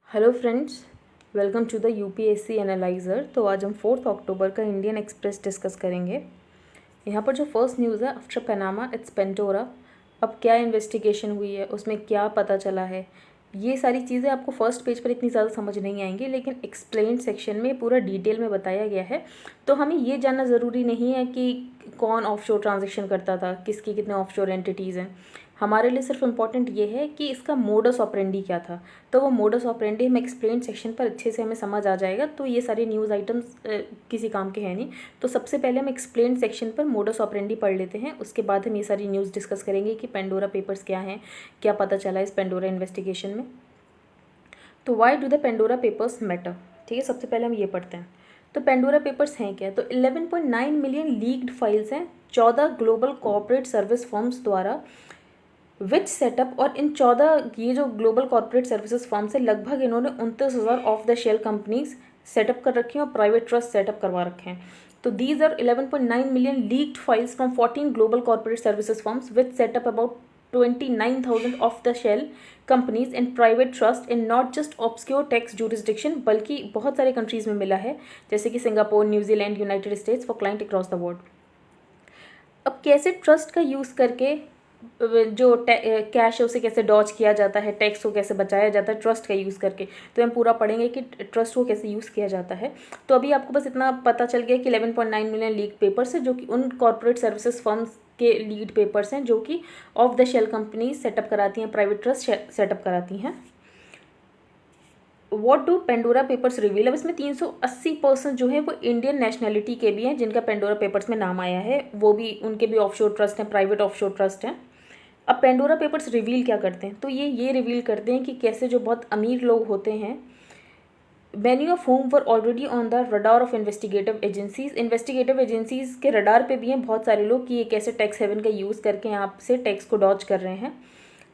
Hello friends, welcome to the UPSC analyser. तो आज हम 4 अक्टूबर का इंडियन एक्सप्रेस डिस्कस करेंगे। यहाँ पर जो फर्स्ट न्यूज़ है, आफ्टर पनामा इट्स पेंटोरा। अब क्या इन्वेस्टिगेशन हुई है, उसमें क्या पता चला है, ये सारी चीज़ें आपको फर्स्ट पेज पर इतनी ज़्यादा समझ नहीं आएंगी, लेकिन एक्सप्लेन्ड सेक्शन में पूरा डिटेल में बताया गया है। तो हमें ये जानना ज़रूरी नहीं है कि कौन ऑफशोर ट्रांजेक्शन करता था, किसकी कितने ऑफशोर एंटिटीज़ हैं। हमारे लिए सिर्फ इम्पॉर्टेंट ये है कि इसका मोडस ऑपरेंडी क्या था। तो वो मोडस ऑपरेंडी हम एक्सप्लेन सेक्शन पर अच्छे से हमें समझ आ जाएगा। तो ये सारे न्यूज़ आइटम्स किसी काम के हैं नहीं। तो सबसे पहले हम एक्सप्लेन सेक्शन पर मोडस ऑपरेंडी पढ़ लेते हैं, उसके बाद हम ये सारी न्यूज़ डिस्कस करेंगे कि पेंडोरा पेपर्स क्या हैं, क्या पता चला इस पेंडोरा इन्वेस्टिगेशन में। तो why do the Pandora papers matter, ठीक है। सबसे पहले हम ये पढ़ते हैं। तो पेंडोरा पेपर्स हैं क्या। तो 11.9 मिलियन लीक्ड फाइल्स हैं 14 ग्लोबल कॉर्पोरेट सर्विस फर्म्स द्वारा, विच सेटअप। और इन 14 ये जो ग्लोबल कॉर्पोरेट सर्विसेज फर्म से लगभग इन्होंने 29,000 of the shell companies set up कर रखी हैं और प्राइवेट ट्रस्ट सेटअप करवा रखे हैं। तो these are 11.9 million leaked files from 14 global corporate services firms which set up about 29,000 of the shell companies in private trust in not just obscure tax jurisdiction, बल्कि बहुत सारे कंट्रीज में मिला है, जैसे कि Singapore, New Zealand, United States, for client across the world. अब कैसे ट्रस्ट का यूज़ करके जो कैश है उसे कैसे डॉज किया जाता है, टैक्स को कैसे बचाया जाता है ट्रस्ट का यूज़ करके। तो हम पूरा पढ़ेंगे कि ट्रस्ट को कैसे यूज़ किया जाता है। तो अभी आपको बस इतना पता चल गया कि 11.9 मिलियन लीड पेपर्स है, जो कि उन कॉर्पोरेट सर्विसेज फर्म्स के लीड पेपर्स हैं जो कि of the shell company set up कराती हैं, प्राइवेट ट्रस्ट सेटअप कराती हैं। What do Pandora Papers reveal. अब इसमें 380% जो है वो इंडियन नेशनलिटी के भी हैं, जिनका पेंडोरा पेपर्स में नाम आया है, वो भी उनके भी ऑफशोर ट्रस्ट हैं, प्राइवेट ऑफशोर ट्रस्ट हैं। अब पेंडोरा पेपर्स रिवील क्या करते हैं। तो ये रिवील करते हैं कि कैसे जो बहुत अमीर लोग होते हैं, many of home were already on the radar of investigative agencies के रडार पे भी हैं बहुत सारे लोग कि ये कैसे टैक्स हेवन का यूज़ करके यहाँ से टैक्स को डॉज कर रहे हैं।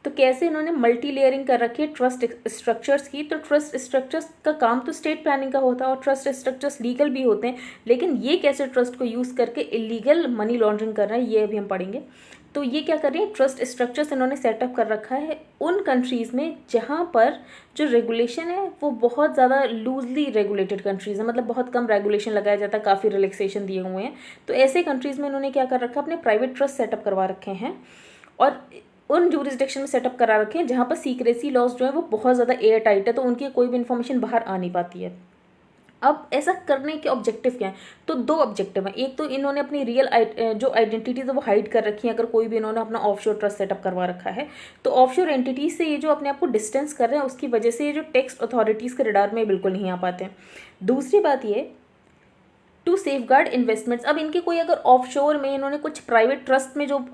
तो कैसे इन्होंने मल्टी लेयरिंग कर रखी है ट्रस्ट स्ट्रक्चर्स की। तो ट्रस्ट स्ट्रक्चर्स का काम तो स्टेट प्लानिंग का होता है और ट्रस्ट स्ट्रक्चर्स लीगल भी होते हैं, लेकिन ये कैसे ट्रस्ट को यूज़ करके इलीगल मनी लॉन्ड्रिंग कर रहे हैं, ये अभी हम पढ़ेंगे। तो ये क्या कर रही है, ट्रस्ट स्ट्रक्चर्स इन्होंने सेटअप कर रखा है उन कंट्रीज़ में जहाँ पर जो रेगुलेशन है वो बहुत ज़्यादा लूजली रेगुलेटेड कंट्रीज़ है, मतलब बहुत कम रेगुलेशन लगाया जाता है, काफ़ी रिलैक्सेशन दिए हुए हैं। तो ऐसे कंट्रीज़ में इन्होंने क्या कर रखा है, अपने प्राइवेट ट्रस्ट सेटअप करवा रखे हैं और उन जूरिसडिक्शन में सेटअप करा रखे हैं जहाँ पर सीक्रेसी लॉज जो है वो बहुत ज़्यादा एयर टाइट है, तो उनकी कोई भी इन्फॉर्मेशन बाहर आ नहीं पाती है। अब ऐसा करने के ऑब्जेक्टिव क्या है। तो 2 ऑब्जेक्टिव हैं। एक तो इन्होंने अपनी रियल जो आइडेंटिटीज है वो हाइड कर रखी है, अगर कोई भी इन्होंने अपना ऑफशोर ट्रस्ट सेटअप करवा रखा है। तो ऑफशोर एंटिटीज से ये जो अपने आप को डिस्टेंस कर रहे हैं, उसकी वजह से ये जो टैक्स अथॉरिटीज़ के रडार में बिल्कुल नहीं आ पाते हैं। दूसरी बात ये, टू सेफगार्ड इन्वेस्टमेंट्स। अब इनके कोई अगर ऑफशोर में इन्होंने कुछ प्राइवेट ट्रस्ट में जो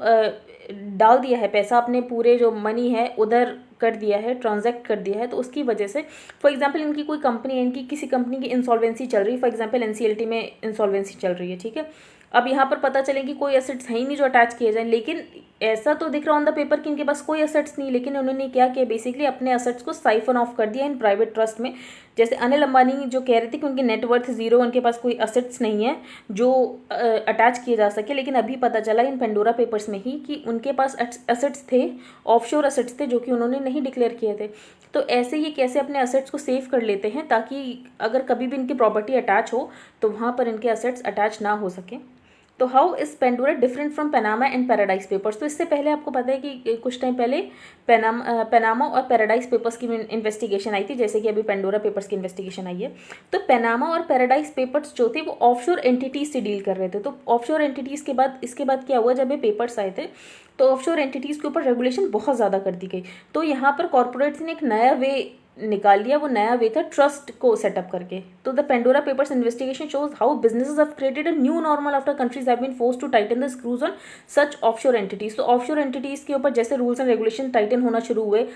डाल दिया है पैसा, अपने पूरे जो मनी है उधर कर दिया है, ट्रांजैक्ट कर दिया है, तो उसकी वजह से फॉर एग्जांपल इनकी कोई कंपनी है, इनकी किसी कंपनी की इंसॉल्वेंसी चल रही है, फॉर एग्जांपल एनसीएलटी में इंसॉल्वेंसी चल रही है, ठीक है। अब यहाँ पर पता चले कि कोई एसेट्स है ही नहीं जो अटैच किए जाए, लेकिन ऐसा तो दिख रहा ऑन द पेपर कि इनके पास कोई एसेट्स नहीं, लेकिन उन्होंने क्या किया, बेसिकली अपने एसेट्स को साइफन ऑफ कर दिया इन प्राइवेट ट्रस्ट में। जैसे अनिल अंबानी जो कह रहे थे कि उनकी नेटवर्थ 0, उनके पास कोई एसेट्स नहीं है जो अटैच किए जा सके, लेकिन अभी पता चला इन पेंडोरा पेपर्स में ही कि उनके पास एसेट्स थे, ऑफशोर एसेट्स थे, जो कि उन्होंने नहीं डिक्लेयर किए थे। तो ऐसे ही कैसे अपने एसेट्स को सेव कर लेते हैं ताकि अगर कभी भी इनकी प्रॉपर्टी अटैच हो तो वहाँ पर इनके एसेट्स अटैच ना हो सकें। तो how is Pandora different from Panama and paradise papers. तो इससे पहले आपको पता है कि कुछ टाइम पहले पनामा और पैराडाइज पेपर्स की इन्वेस्टिगेशन आई थी, जैसे कि अभी पेंडोरा पेपर्स की इन्वेस्टिगेशन आई है। तो पनामा और पैराडाइज पेपर्स जो थे वो ऑफशोर एंटिटीज से डील कर रहे थे। तो ऑफशोर एंटिटीज के बाद इसके बाद क्या हुआ, जब ये पेपर्स आए थे तो ऑफशोर एंटिटीज के ऊपर रेगुलेशन बहुत ज़्यादा कर दी गई। तो यहाँ पर कॉर्पोरेट्स ने एक नया वे निकाल लिया, वो नया वे था ट्रस्ट को सेटअप करके। तो the Pandora Papers investigation shows how businesses have created a new normal after countries have been forced to tighten the screws on such offshore entities. तो ऑफशोर एंटिटीज के ऊपर जैसे रूल्स एंड रेगुलेशन टाइटन होना शुरू हुए,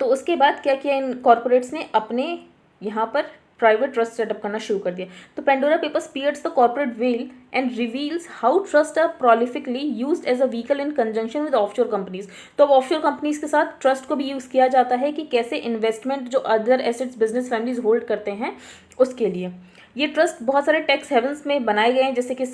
तो उसके बाद क्या किया इन कॉर्पोरेट्स ने, अपने यहाँ पर प्राइवेट ट्रस्ट सेटअप करना शुरू कर दिया। तो Pandora Papers pierce the corporate veil and reveals how trust are prolifically used as a vehicle in conjunction with offshore companies. तो अब ऑफशोर कंपनीज के साथ ट्रस्ट को भी यूज़ किया जाता है कि कैसे इन्वेस्टमेंट जो other assets business families hold करते हैं उसके लिए। ये ट्रस्ट बहुत सारे टैक्स हेवन्स में बनाए गए हैं, जैसे कि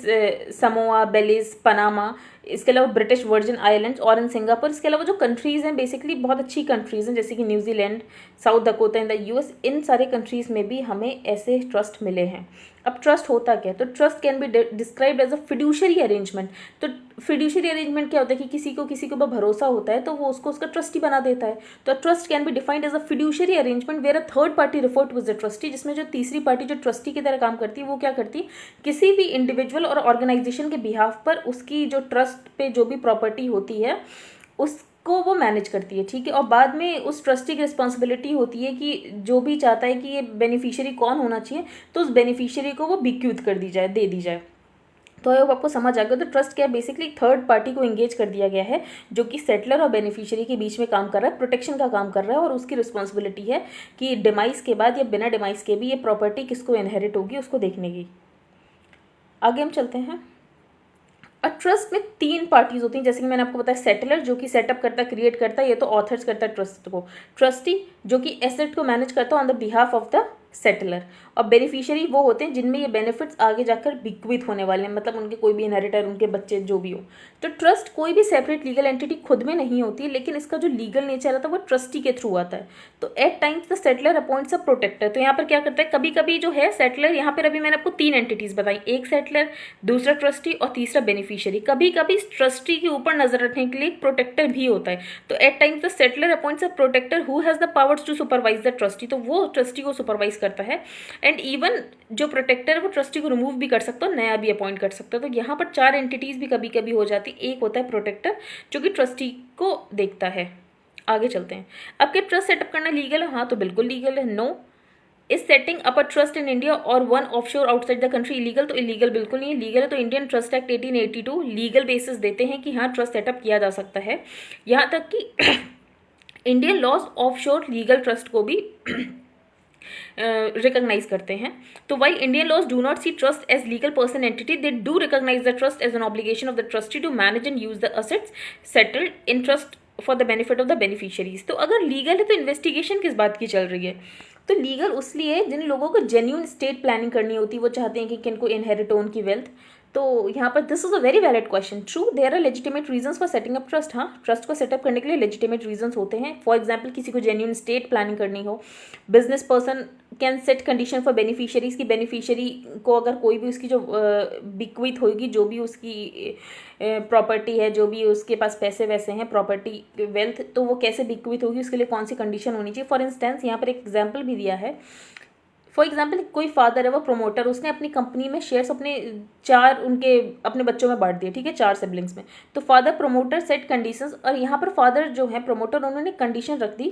समोआ, बेलिज, पनामा, इसके अलावा ब्रिटिश वर्जिन आइलैंड्स और इन सिंगापुर। इसके अलावा जो कंट्रीज़ हैं बेसिकली बहुत अच्छी कंट्रीज़ हैं, जैसे कि New Zealand, South Dakota in the US, इन सारे कंट्रीज़ में भी हमें ऐसे ट्रस्ट मिले हैं। अब ट्रस्ट होता क्या है? तो trust can be described as a fiduciary arrangement. तो फिड्यूशरी अरेंजमेंट क्या होता है कि किसी को ऊपर भरोसा होता है तो वो उसको उसका ट्रस्टी बना देता है। तो trust can be defined as a fiduciary arrangement where a third party refer to as a trustee, जिसमें जो तीसरी पार्टी जो ट्रस्टी की तरह काम करती है वो क्या करती है, किसी भी इंडिविजुअल और ऑर्गेनाइजेशन के बिहाफ पर उसकी जो ट्रस्ट पे जो भी प्रॉपर्टी होती है उसको वो मैनेज करती है, ठीक है। और बाद में उस ट्रस्टी की रिस्पॉन्सिबिलिटी होती है कि जो भी चाहता है कि ये बेनिफिशियरी कौन होना चाहिए तो उस बेनिफिशियरी को वो बिक्यूत कर दी जाए, दे दी जाए। तो आई होप आपको समझ आ गया। तो ट्रस्ट क्या है? बेसिकली थर्ड पार्टी को एंगेज कर दिया गया है जो कि सेटलर और बेनिफिशियरी के बीच में काम कर रहा है, प्रोटेक्शन का काम कर रहा है, और उसकी रिस्पॉन्सिबिलिटी है कि डिमाइस के बाद या बिना डिमाइस के भी ये प्रॉपर्टी किसको इनहेरिट होगी उसको देखने की। आगे हम चलते हैं। और ट्रस्ट में 3 पार्टीज होती हैं, जैसे कि मैंने आपको बताया, सेटलर जो कि सेटअप करता है, क्रिएट करता है, ये तो ऑथर्स करता है ट्रस्ट को। ट्रस्टी जो कि एसेट को मैनेज करता है on the behalf of the settler. और बेनिफिशियरी वो होते हैं जिनमें ये बेनिफिट्स आगे जाकर बिक्विथ होने वाले हैं, मतलब उनके कोई भी इनहेरिटर, उनके बच्चे जो भी हो। तो ट्रस्ट कोई भी सेपरेट लीगल एंटिटी खुद में नहीं होती, लेकिन इसका जो लीगल नेचर आता है वो ट्रस्टी के थ्रू आता है। तो at times the settlor appoints a protector. तो यहाँ पर क्या करता है, कभी कभी जो है सेटलर, यहाँ पर अभी मैंने आपको 3 एंटिटीज बताई, एक सेटलर, दूसरा ट्रस्टी और तीसरा बेनिफिशियरी। कभी कभी ट्रस्टी के ऊपर नजर रखने के लिए एक प्रोटेक्टर भी होता है। तो at times the settlor appoints a protector who has the powers to supervise the trustee. तो वो ट्रस्टी को सुपरवाइज करता है, एंड इवन जो प्रोटेक्टर है वो ट्रस्टी को रिमूव भी कर सकता है, नया भी अपॉइंट कर सकता है। तो यहाँ पर 4 एंटिटीज भी कभी कभी हो जाती। एक होता है प्रोटेक्टर जो कि ट्रस्टी को देखता है। आगे चलते हैं। अब क्या ट्रस्ट सेटअप करना लीगल है? हाँ, तो बिल्कुल लीगल है। No. Is setting up a trust in India और one offshore outside the country illegal? तो इलीगल बिल्कुल नहीं है। लीगल है तो Indian Trust Act 1882 legal basis देते हैं कि हाँ ट्रस्ट सेटअप किया जा सकता है। यहाँ तक कि Indian laws offshore legal trust को भी रिकॉग्नाइज करते हैं। तो while Indian laws do not see trust as legal person entity, they do recognise the trust as an obligation of the trustee to manage and use the assets settled in trust for the benefit of the beneficiaries. तो अगर legal है तो investigation किस बात की चल रही है? तो लीगल उसलिए जिन लोगों को जेन्यून स्टेट प्लानिंग करनी होती है, वो चाहते हैं कि किनको इनहेरिट हो उनकी वेल्थ। तो यहाँ पर this is a very valid question. True, there are legitimate reasons for setting up trust. हाँ, ट्रस्ट को सेटअप करने के लिए लेजिटिमेट रीजंस होते हैं। फॉर एग्जाम्पल, किसी को जेन्यून स्टेट प्लानिंग करनी हो, business person can set condition for beneficiaries की बेनिफिशियरी को अगर कोई भी उसकी जो बिक्विथ होगी, जो भी उसकी प्रॉपर्टी है, जो भी उसके पास पैसे वैसे हैं, प्रॉपर्टी वेल्थ, तो वो कैसे बिक्विथ होगी, उसके लिए कौन सी कंडीशन होनी चाहिए। फॉर इंस्टेंस यहाँ पर एक एग्जाम्पल भी दिया है। फॉर एग्जाम्पल, कोई फादर है वो प्रमोटर, उसने अपनी कंपनी में शेयर्स अपने बच्चों में बांट दिए, ठीक है, 4 सिबलिंग्स में। तो फादर प्रमोटर सेट कंडीशंस, और यहाँ पर फादर जो है प्रमोटर, उन्होंने कंडीशन रख दी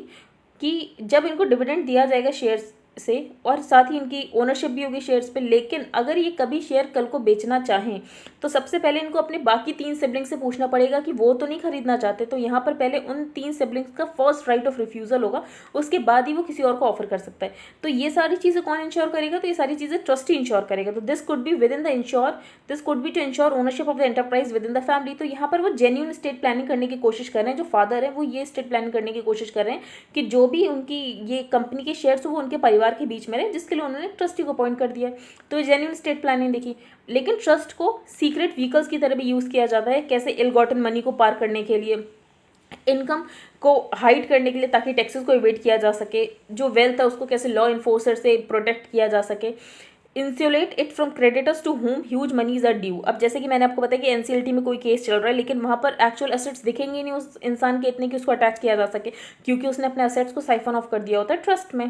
कि जब इनको डिविडेंड दिया जाएगा शेयर्स से, और साथ ही इनकी ओनरशिप भी होगी शेयर्स पे, लेकिन अगर ये कभी शेयर कल को बेचना चाहें तो सबसे पहले इनको अपने बाकी 3 सिबलिंग्स से पूछना पड़ेगा कि वो तो नहीं खरीदना चाहते। तो यहाँ पर पहले उन 3 सिबलिंग्स का फर्स्ट राइट ऑफ रिफ्यूजल होगा, उसके बाद ही वो किसी और को ऑफर कर सकता है। तो ये सारी चीज़ें कौन इंश्योर करेगा? तो ये सारी चीज़ें ट्रस्टी इंश्योर करेगा। तो this could be within the ensure, this could be to ensure ownership of the enterprise within the family. तो यहाँ पर वो जेन्यून स्टेट प्लानिंग करने की कोशिश कर रहे हैं। जो फादर है वो ये स्टेट प्लानिंग करने की कोशिश कर रहे हैं कि जो भी उनकी ये कंपनी के शेयर्स हो वो उनके परिवार के बीच में रहे, जिसके लिए उन्होंने ट्रस्टी को अपॉइंट कर दिया। तो जेन्युइन स्टेट प्लानिंग देखी। लेकिन ट्रस्ट को सीक्रेट व्हीकल्स की तरह भी यूज़ किया जाता है। कैसे? इल गॉटन मनी को पार करने के लिए, इनकम को हाइड करने के लिए, ताकि टैक्सेस को इवेट किया जा सके, जो वेल्थ है उसको कैसे लॉ इन्फोर्सर से प्रोटेक्ट किया जा सके, insulate it from creditors to whom huge monies are due. अब जैसे कि मैंने आपको बताया कि एनसीएलटी में कोई केस चल रहा है, लेकिन वहाँ पर एक्चुअल एसेट्स दिखेंगे नहीं उस इंसान के इतने कि उसको अटैच किया जा सके, क्योंकि उसने अपने एसेट्स को साइफन ऑफ कर दिया होता है ट्रस्ट में।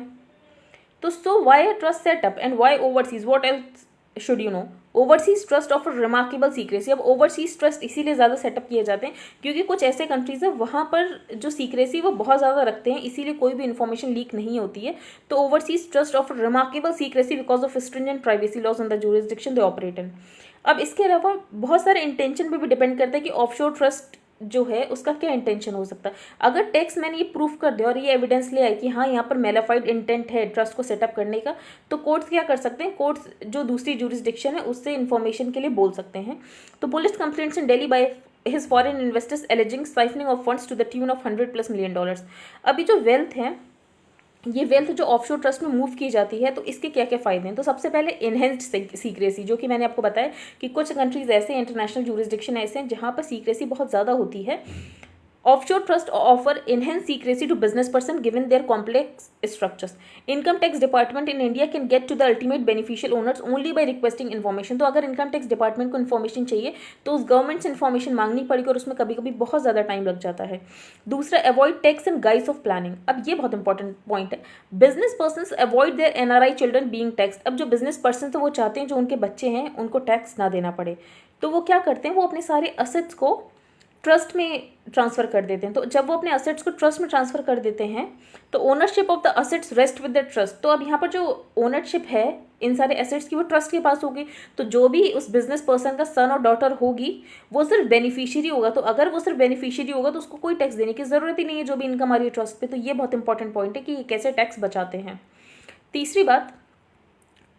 तो so why a trust setup and why overseas, what else should you know? Overseas trust offer remarkable secrecy. अब ओवरसीज ट्रस्ट इसीलिए ज़्यादा सेटअप किए जाते हैं क्योंकि कुछ ऐसे कंट्रीज है वहाँ पर जो सीक्रेसी वो बहुत ज़्यादा रखते हैं, इसीलिए कोई भी इन्फॉर्मेशन लीक नहीं होती है। तो overseas trust offer remarkable secrecy because of stringent privacy laws in the jurisdiction they operate in. अब इसके अलावा बहुत सारे इंटेंशन पे भी डिपेंड करता है कि ऑफशोर ट्रस्ट जो है उसका क्या इंटेंशन हो सकता है। अगर टैक्स मैंने ये प्रूफ कर दिया और ये एविडेंस ले आए कि हाँ यहाँ पर मेलाफाइड इंटेंट है ट्रस्ट को सेटअप करने का, तो कोर्ट्स क्या कर सकते हैं? कोर्ट्स जो दूसरी जुरिसडिक्शन है उससे इन्फॉर्मेशन के लिए बोल सकते हैं। तो police complaints in Delhi by his foreign investors alleging siphoning of funds to the tune of $100+ million. अभी जो वेल्थ है ये वेल्थ जो ऑफशोर ट्रस्ट में मूव की जाती है तो इसके क्या क्या फ़ायदे हैं। तो सबसे पहले इनहेंस्ड सीक्रेसी, जो कि मैंने आपको बताया कि कुछ कंट्रीज़ ऐसे इंटरनेशनल जूरिसडिक्शन ऐसे हैं जहाँ पर सीक्रेसी बहुत ज़्यादा होती है। Offshore trust offer enhanced secrecy to business person given their complex structures. Income tax department in India can get to the ultimate beneficial owners only by requesting information. तो अगर इनकम टैक्स डिपार्टमेंट को information चाहिए तो उस government से information मांगनी पड़ेगी और उसमें कभी कभी बहुत ज़्यादा टाइम लग जाता है। दूसरा, avoid tax and guise of planning. अब ये बहुत इंपॉर्टेंट पॉइंट है। Business person avoid their NRI children being tax. अब जो बिजनेस पर्सन तो वो चाहते हैं जो उनके बच्चे हैं उनको टैक्स ना देना पड़े, तो वो क्या करते हैं, वो अपने सारे असेट्स को ट्रस्ट में ट्रांसफ़र कर देते हैं। तो जब वो अपने असेट्स को ट्रस्ट में ट्रांसफ़र कर देते हैं तो ownership of the assets rest with the trust. तो अब यहाँ पर जो ओनरशिप है इन सारे एसेट्स की वो ट्रस्ट के पास होगी। तो जो भी उस बिजनेस पर्सन का सन और डॉटर होगी वो सिर्फ बेनिफिशियरी होगा। तो अगर वो सिर्फ बेनिफिशियरी होगा तो उसको कोई टैक्स देने की ज़रूरत ही नहीं है जो भी इनकम आ रही है ट्रस्ट पे। तो ये बहुत इंपॉर्टेंट पॉइंट है कि ये कैसे टैक्स बचाते हैं। तीसरी बात,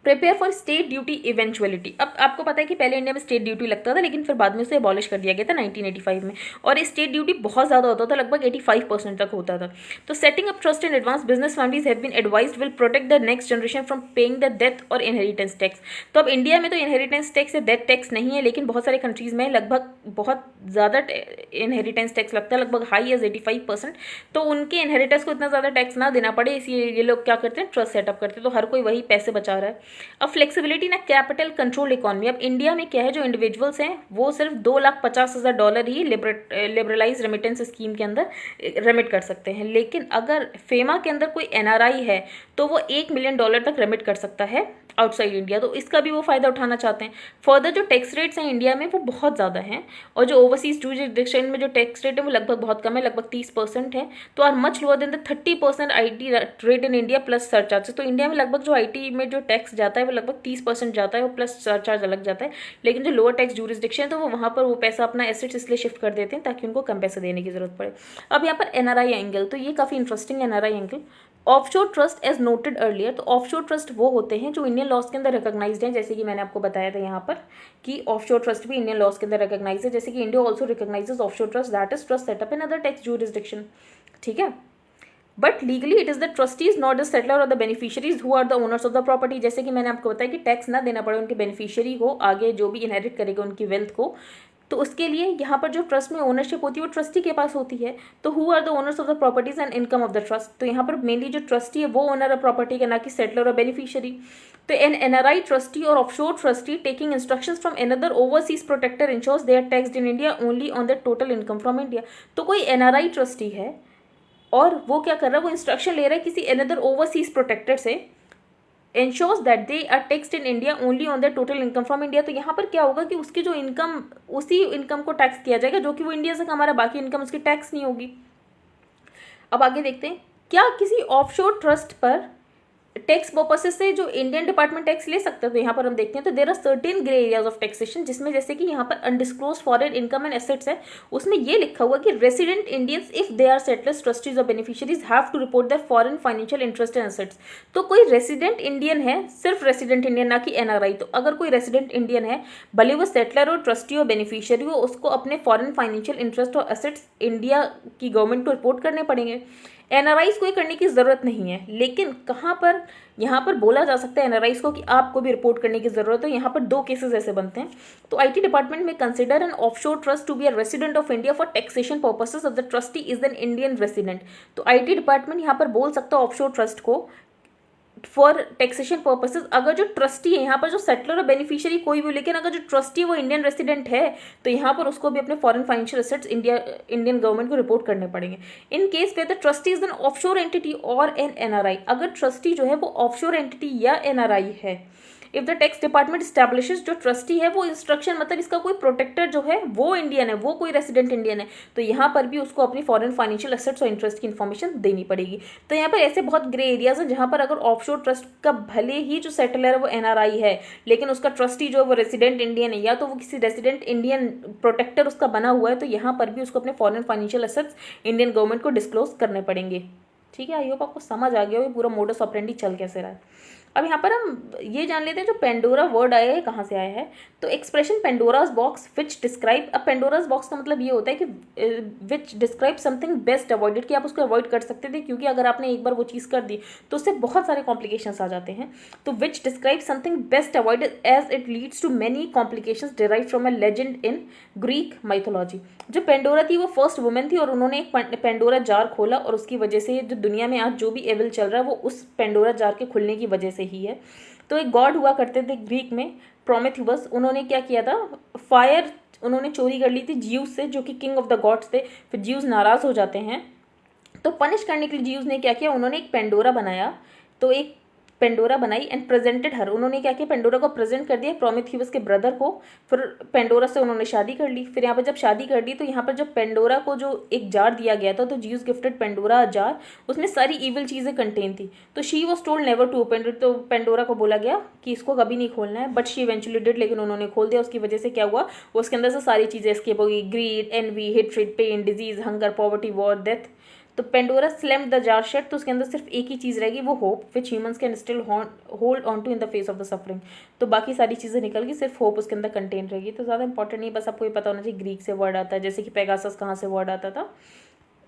prepare for state duty eventuality. अब आपको पता है कि पहले इंडिया में स्टेट ड्यूटी लगता था लेकिन फिर बाद में उसे अबॉलिश कर दिया गया था 1985 में, और ये स्टेट ड्यूटी बहुत ज़्यादा होता था, लगभग 85% तक होता था। तो setting up trust in advance business families have been advised will protect the next generation from paying the death और इनहेरिटेंस टैक्स। तो अब इंडिया में तो इनहेरिटेंस टैक्स या डेथ टैक्स नहीं है, लेकिन बहुत सारे कंट्रीज़ में लगभग बहुत ज़्यादा इनहेरिटेंस टैक्स लगता है, लगभग हाई एज 85%। तो उनके इनहेरिटर्स को इतना ज़्यादा टैक्स ना देना पड़े इसलिए ये लोग क्या करते हैं, ट्रस्ट सेटअप करते हैं। तो हर कोई वही पैसे बचा रहा है। अब फ्लेक्सिबिलिटी ना कैपिटल कंट्रोल इकोनॉमी। अब इंडिया में क्या है, जो इंडिविजुअल्स हैं वो सिर्फ $2,50,000 ही लिबरलाइज रेमिटेंस स्कीम के अंदर रेमिट कर सकते हैं, लेकिन अगर फेमा के अंदर कोई एनआरआई है तो वो $1 मिलियन तक रेमिट कर सकता है आउटसाइड इंडिया। तो इसका भी वो फ़ायदा उठाना चाहते हैं। फर्दर जो टैक्स रेट्स हैं इंडिया में वो बहुत ज़्यादा हैं, और जो ओवरसीज जुरिसडिक्शन में जो टैक्स रेट है वो लगभग बहुत कम है, लगभग 30% है। तो are much lower than the 30% IT rate in India plus surcharge. तो इंडिया में लगभग जो IT में जो टैक्स जाता है वो लगभग 30% जाता है, वो प्लस सरचार्ज अलग जाता है। लेकिन जो लोअर टैक्स जुरिसडिक्शन है तो वो वहाँ पर वो पैसा अपना एसेट्स इसलिए शिफ्ट कर देते हैं ताकि उनको कम पैसे देने की जरूरत पड़े। अब यहाँ पर एनआरआई एंगल, तो ये काफ़ी interesting NRI angle. Offshore trust as noted earlier. तो ऑफशोर ट्रस्ट वो होते हैं जो इंडियन लॉज के अंदर रिकॉग्नाइज्ड हैं, जैसे कि मैंने आपको बताया था यहाँ पर कि ऑफशोर ट्रस्ट भी इंडियन लॉज के अंदर रिकॉग्नाइज है, जैसे कि India also recognises offshore trust, that is trust setup in other tax jurisdiction. ठीक है, but legally it is the trustees not the settler और the beneficiaries who are the owners of the property. जैसे कि मैंने आपको बताया कि tax ना देना पड़े उनके बेनिफिशियरी को, आगे जो भी इनहेरिट करेगा उनकी वेल्थ को, तो उसके लिए यहाँ पर जो ट्रस्ट में ओनरशिप होती है वो ट्रस्टी के पास होती है। तो who are the owners of the properties and income of the trust. तो यहाँ पर मेनली जो ट्रस्टी है वो ओनर है प्रॉपर्टी का, ना कि सेटलर और बेनिफिशियरी। तो एन एनआरआई ट्रस्टी और offshore trustee taking instructions from another overseas protector ensures they are taxed in India only on the total income from India. तो कोई एनआरआई ट्रस्टी है और वो क्या कर रहा है, वो इंस्ट्रक्शन ले रहा है किसी अनदर ओवरसीज प्रोटेक्टर से, ensures that they are taxed in India only on their total income from India। तो यहाँ पर क्या होगा कि उसकी जो इनकम, उसी इनकम को टैक्स किया जाएगा जो कि वो इंडिया से कमा रहा है, बाकी इनकम उसकी टैक्स नहीं होगी। अब आगे देखते हैं, क्या किसी ऑफशोर ट्रस्ट पर टैक्स पर्पसेस से जो इंडियन डिपार्टमेंट टैक्स ले सकता है। तो यहाँ पर हम देखते हैं तो there are certain grey areas of taxation, जिसमें जैसे कि यहाँ पर undisclosed foreign income and assets है, उसमें ये लिखा हुआ कि resident Indians if they are settlers trustees और beneficiaries have to report their foreign financial interest and assets. तो कोई रेसिडेंट इंडियन है, सिर्फ रेसिडेंट इंडियन, ना कि एनआरआई। तो अगर कोई रेसिडेंट इंडियन है, भले वो सेटलर और ट्रस्टी और बेनिफिशियरी हो, उसको अपने फॉरेन फाइनेंशियल इंटरेस्ट और एसेट्स इंडिया की गवर्नमेंट को रिपोर्ट करने पड़ेंगे। एनआरआईज को ये करने की ज़रूरत नहीं है, लेकिन कहाँ पर यहाँ पर बोला जा सकता है एनआरआईज को कि आपको भी रिपोर्ट करने की ज़रूरत है। यहाँ पर दो केसेस ऐसे बनते हैं। तो आईटी डिपार्टमेंट में consider an offshore trust to be a resident of India for taxation purposes of the trustee is an Indian resident. तो आईटी डिपार्टमेंट यहाँ पर बोल सकता है ऑफशोर ट्रस्ट को फॉर टैक्सेशन पर्पसेस, अगर जो ट्रस्टी है यहाँ पर जो सेटलर और बेनिफिशियरी कोई भी, लेकिन अगर जो ट्रस्टी है वो इंडियन रेसिडेंट है तो यहाँ पर उसको भी अपने foreign financial assets Indian government को रिपोर्ट करने पड़ेंगे। इन केस पे the trustee is N offshore entity और एन एनआरआई। अगर ट्रस्टी जो है वो ऑफशोर एंटिटी या एनआरआई है, इफ द टैक्स डिपार्टमेंट स्टैब्लिशेस, जो ट्रस्टी है वो इंस्ट्रक्शन, मतलब इसका कोई प्रोटेक्टर जो है वो इंडियन है, वो कोई रेसिडेंट इंडियन है, तो यहाँ पर भी उसको अपनी फॉरेन फाइनेंशियल एसेट्स और इंटरेस्ट की इन्फॉर्मेशन देनी पड़ेगी। तो यहाँ पर ऐसे बहुत ग्रे एरियाज हैं जहाँ पर अगर ऑफशोर ट्रस्ट का भले ही जो सेटलर है वो एनआरआई है, लेकिन उसका ट्रस्टी जो है वो रेसिडेंट इंडियन है, या तो वो किसी रेसिडेंट इंडियन प्रोटेक्टर उसका बना हुआ है, तो यहाँ पर भी उसको अपने foreign financial assets Indian government को डिस्क्लोज करने पड़ेंगे। ठीक है, आई होप आपको समझ आ गया हो पूरा मोडस ऑपरेंडी चल कैसे रहा है। अब यहाँ पर हम ये जान लेते हैं जो पेंडोरा वर्ड आया है कहाँ से आया है। तो expression Pandora's box which describe, अब पेंडोराज बॉक्स का मतलब ये होता है कि विच डिस्क्राइब समथिंग बेस्ट अवॉइडेड, कि आप उसको अवॉइड कर सकते थे, क्योंकि अगर आपने एक बार वो चीज़ कर दी तो उससे बहुत सारे कॉम्प्लिकेशंस आ जाते हैं। तो which describe something best avoided as it leads to many complications derive from a legend in Greek mythology. जो पेंडोरा थी वो फर्स्ट वुमेन थी और उन्होंने एक पेंडोरा जार खोला, और उसकी वजह से जो दुनिया में आज जो भी एविल चल रहा है वो उस पेंडोरा जार के खुलने की वजह से ही है। तो एक गॉड हुआ करते थे ग्रीक में, प्रोमेथेउस, उन्होंने क्या किया था, फायर उन्होंने चोरी कर ली थी ज्यूस से, जो कि किंग ऑफ द गॉड्स थे। फिर ज्यूस नाराज हो जाते हैं, तो पनिश करने के लिए ज्यूस ने क्या किया, उन्होंने एक पेंडोरा बनाया। तो एक पेंडोरा बनाई एंड प्रेजेंटेड हर, उन्होंने क्या किया, पेंडोरा को प्रेजेंट कर दिया प्रोमेथियस के ब्रदर को। फिर पेंडोरा से उन्होंने शादी कर ली। फिर यहाँ पर जब शादी कर ली तो यहाँ पर जब पेंडोरा को जो एक जार दिया गया था, तो ज्यूस गिफ्टेड पेंडोरा जार, उसमें सारी इविल चीज़ें कंटेन थी। तो she was told never to open it, तो पेंडोरा को बोला गया कि इसको कभी नहीं खोलना है, बट शी इवेंचुअली डिड, लेकिन उन्होंने खोल दिया। उसकी वजह से क्या हुआ, उसके अंदर से सारी चीज़ें एस्केप हो गई, greed, envy, hatred, pain, disease, hunger, poverty, war, death. तो Pandora slammed the jar shut, तो उसके अंदर सिर्फ एक ही चीज़ रहेगी, वो hope, which humans can still hold on to in the face of the suffering. तो बाकी सारी चीज़ें निकल गई, सिर्फ होप उसके अंदर कंटेन रहेगी। तो ज़्यादा इंपॉर्टेंट नहीं, बस आपको ये पता होना चाहिए ग्रीक से वर्ड आता है, जैसे कि पेगासस कहाँ से वर्ड आता था,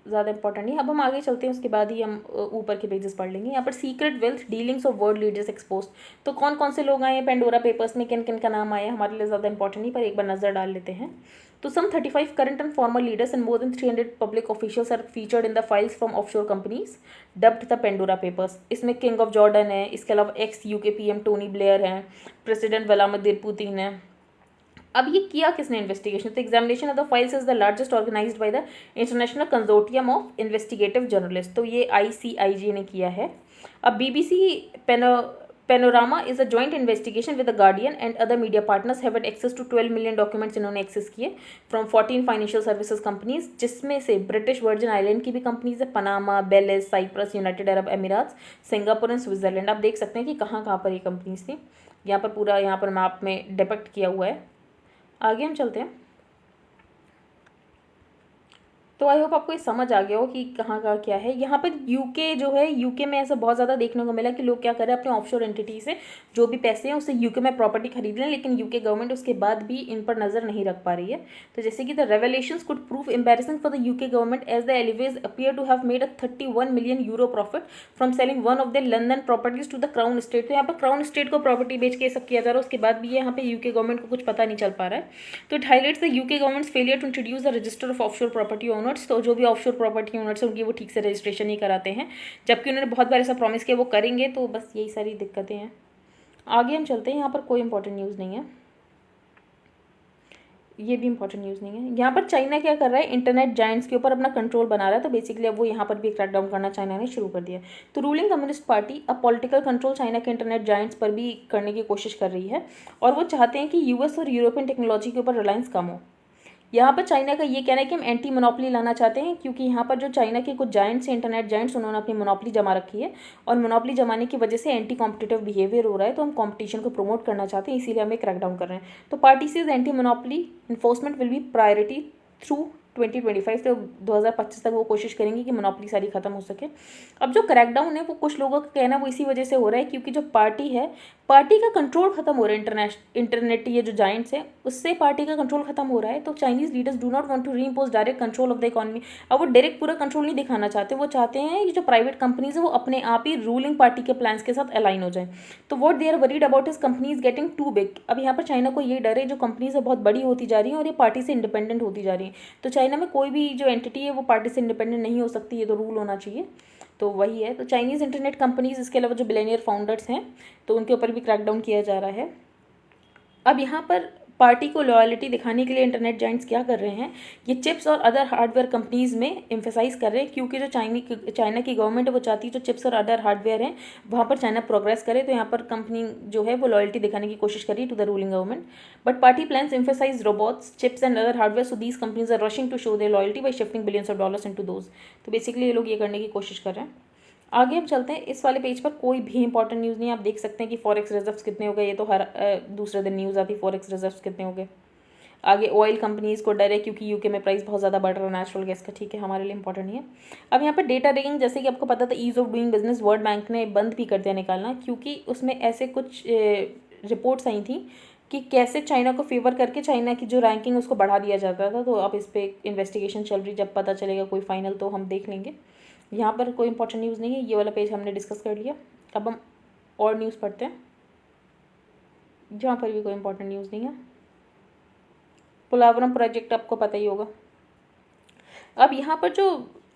ज़्यादा इंपॉर्टेंट नहीं। अब हम आगे चलते हैं, उसके बाद ही हम ऊपर के पेजेस पढ़ लेंगे। यहाँ पर secret wealth dealings of world leaders expose, तो कौन कौन से लोग आए हैं पेंडोरा पेपर्स में, किन किन का नाम आया, हमारे लिए ज़्यादा इंपॉर्टेंट नहीं, पर एक बार नजर डाल लेते हैं। तो some 35 current and former leaders and more than 300 public officials are featured in the files from offshore companies dubbed the Pandora Papers। इसमें किंग ऑफ जॉर्डन है, इसके अलावा ex UK PM Tony Blair हैं, प्रेसिडेंट व्लादिमीर पुतिन है। अब ये किया किसने इन्वेस्टिगेशन, तो examination of the files is the largest organised by the International Consortium of Investigative Journalist, तो ये ICIJ ने किया है। अब BBC Panorama is a joint investigation with the Guardian and other media partners have had access to 12 million documents इन्होंने access किए from 14 financial services companies, जिसमें से ब्रिटिश वर्जिन आइलैंड की भी कंपनीज है, Panama, Belize, Cyprus, United Arab Emirates, Singapore and Switzerland. आप देख सकते हैं कि कहाँ कहाँ पर ये कंपनीज थी, यहाँ पर पूरा यहाँ पर मैप में डिपिक्ट किया हुआ है। आगे हम चलते हैं। तो आई होप आपको ये समझ आ गया हो कि कहाँ कहाँ क्या है। यहाँ पर यूके जो है, यूके में ऐसा बहुत ज़्यादा देखने को मिला कि लोग क्या कर रहे हैं, अपने ऑफशोर एंटिटी से जो भी पैसे हैं उससे यूके में प्रॉपर्टी खरीद रहे हैं, लेकिन यूके गवर्नमेंट उसके बाद भी इन पर नज़र नहीं रख पा रही है। तो जैसे कि the revelations could prove embarrassing for the UK government as the Aliyevs appear to have made a 31 million euro profit from selling one of the London properties to the Crown Estate. तो यहाँ पर crown state को property बेच के सब किया जा रहा है, उसके बाद भी यहाँ पे यूके गवर्नमेंट को कुछ पता नहीं चल पा रहा है। तो it highlights the UK government's failure to introduce the register of offshore property owners. तो जो भी ऑफशोर प्रॉपर्टी ओनर्स है उनकी वो ठीक से रजिस्ट्रेशन नहीं कराते हैं, जबकि उन्होंने बहुत बार ऐसा प्रॉमिस किया वो करेंगे। तो बस यही सारी दिक्कतें हैं। आगे हम चलते हैं। यहाँ पर कोई इंपॉर्टेंट न्यूज़ नहीं है, ये भी इंपॉर्टेंट न्यूज़ नहीं है। यहाँ पर चाइना क्या कर रहा है, इंटरनेट जायंट्स के ऊपर अपना कंट्रोल बना रहा है। तो बेसिकली अब वो यहाँ पर भी क्रैकडाउन करना चाइना ने शुरू कर दिया। तो रूलिंग कम्युनिस्ट पार्टी अब पॉलिटिकल कंट्रोल चाइना के इंटरनेट जायंट्स पर भी करने की कोशिश कर रही है, और वो चाहते हैं कि US और यूरोपियन टेक्नोलॉजी के ऊपर रिलायंस कम हो। यहाँ पर चाइना का ये कहना है कि हम एंटी मोनोपोली लाना चाहते हैं, क्योंकि यहाँ पर जो चाइना के कुछ जायंट्स हैं, इंटरनेट जायंट्स, उन्होंने अपनी मोनोपोली जमा रखी है, और मोनोपोली जमाने की वजह से एंटी कॉम्पिटिटिव बिहेवियर हो रहा है। तो हम कंपटीशन को प्रमोट करना चाहते हैं, इसीलिए हमें क्रैकडाउन कर रहे हैं। तो पार्टी से anti monopoly enforcement will be priority through 2025। तो 2025 तक वो कोशिश करेंगे कि मोनोपोली सारी खत्म हो सके। अब जो क्रैकडाउन है वो कुछ लोगों का कहना वो इसी वजह से हो रहा है, क्योंकि जो पार्टी है, पार्टी का कंट्रोल खत्म हो रहा है। इंटरनेट ये जो जायंट्स है उससे पार्टी का कंट्रोल खत्म हो रहा है। तो Chinese leaders do not want to reimpose direct control of the economy. अब वो डायरेक्ट पूरा कंट्रोल नहीं दिखाना चाहते, वो चाहते हैं कि जो प्राइवेट कंपनीज है वो अपने आप ही रूलिंग पार्टी के प्लान्स के साथ अलाइन हो जाए। तो what they are worried about is companies getting too big. अब यहाँ पर चाइना को ये डर है, जो कंपनीज है बहुत बड़ी होती जा रही है और ये पार्टी से इंडिपेंडेंट होती जा रही है। तो चाइना में कोई भी जो एंटिटी है वो पार्टी से इंडिपेंडेंट नहीं हो सकती, ये तो रूल होना चाहिए। तो वही है। तो चाइनीज़ इंटरनेट कंपनीज, इसके अलावा जो बिलियनियर फाउंडर्स हैं, तो उनके ऊपर भी क्रैकडाउन किया जा रहा है। अब यहाँ पर पार्टी को लॉयल्टी दिखाने के लिए इंटरनेट जायंट्स क्या कर रहे हैं, ये चिप्स और अदर हार्डवेयर कंपनीज में एम्फेसाइज कर रहे हैं, क्योंकि जो चाइना की गवर्नमेंट है वो चाहती है जो चिप्स और अदर हार्डवेयर हैं वहाँ पर चाइना प्रोग्रेस करे। तो यहाँ पर कंपनी जो है वो लॉयल्टी दिखाने की कोशिश कर रही है to the ruling government. But party plans emphasise robots, chips and other hardware, so these companies are rushing to show their loyalty by shifting billions of dollars into those. तो बेसिकली ये लोग ये करने की कोशिश कर रहे हैं। आगे हम चलते हैं। इस वाले पेज पर कोई भी इंपॉर्टेंट न्यूज़ नहीं है। आप देख सकते हैं कि फॉरेक्स रिजर्व्स कितने हो गए, ये तो हर दूसरे दिन न्यूज़ आती है फॉरेक्स रिजर्व्स कितने हो गए। आगे ऑयल कंपनीज़ को डर है क्योंकि यूके में प्राइस बहुत ज़्यादा बढ़ रहा है नेचुरल गैस का, ठीक है, हमारे लिए इंपॉर्टेंट नहीं है। अब यहाँ पर डेटा रिगिंग, जैसे कि आपको पता था ease of doing business world bank ने बंद भी कर दिया निकालना, क्योंकि उसमें ऐसे कुछ रिपोर्ट्स आई थी कि कैसे चाइना को फेवर करके चाइना की जो रैंकिंग उसको बढ़ा दिया जाता था। तो अब इस पर इन्वेस्टिगेशन चल रही, जब पता चलेगा कोई फाइनल तो हम देख लेंगे। यहाँ पर कोई इंपॉर्टेंट न्यूज़ नहीं है, ये वाला पेज हमने डिस्कस कर लिया। अब हम और न्यूज़ पढ़ते हैं, जहाँ पर भी कोई इंपॉर्टेंट न्यूज़ नहीं है। पोलावरम प्रोजेक्ट आपको पता ही होगा। अब यहाँ पर जो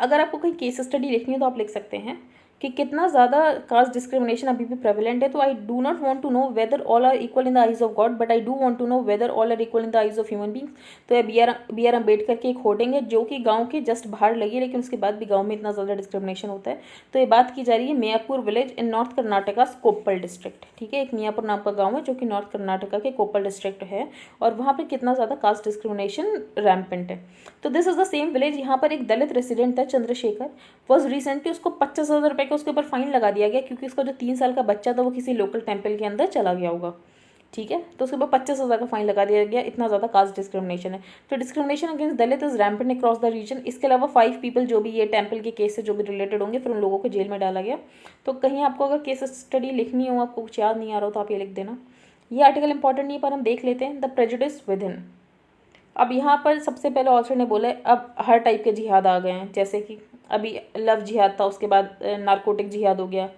अगर आपको कहीं केस स्टडी लिखनी है तो आप लिख सकते हैं कि कितना ज़्यादा कास्ट डिस्क्रिमिनेशन अभी भी प्रेवलेंट है। तो I do not want to know whether all are equal in the eyes of God, but I do want to know whether all are equal in the eyes of human beings. तो ये B are Ambedkar की एक hoarding है जो कि गांव के just बाहर लगी है, लेकिन उसके बाद भी गांव में इतना ज़्यादा डिस्क्रिमिनेशन होता है। तो ये बात की जा रही है Miyapur village in north Karnataka Koppal district, ठीक है, एक मियापुर नाम का गाँव है जो कि नॉर्थ कर्नाटका के कोप्पल डिस्ट्रिक्ट है, और वहाँ पर कितना ज़्यादा कास्ट डिस्क्रिमिनेशन रैम्पेंट है। तो this is the same village. यहाँ पर एक दलित रेसिडेंट था चंद्रशेखर, वॉज रिसेंटली, उसको 25,000 रुपये का उसके ऊपर फाइन लगा दिया गया क्योंकि उसका जो 3 साल का बच्चा था वो किसी लोकल टेम्पल के अंदर चला गया होगा, ठीक है। तो उसके ऊपर 25,000 का फाइन लगा दिया गया, इतना ज़्यादा कास्ट डिस्क्रिमिनेशन है। तो discrimination against Dalit is rampant across the region. इसके अलावा 5 पीपल जो भी ये टेम्पल के केस से जो भी रिलेटेड होंगे, फिर उन लोगों को जेल में डाला गया। तो कहीं आपको अगर केस स्टडी लिखनी हो, आपको कुछ याद नहीं आ रहा हो तो आप ये लिख देना। ये आर्टिकल इंपॉर्टेंट नहीं है पर हम देख लेते हैं। The prejudice with in. अब यहाँ पर सबसे पहले ऑथर ने बोला है अब हर टाइप के जिहाद आ गए हैं, जैसे कि अभी लव जिहाद था, उसके बाद नारकोटिक जिहाद हो गया,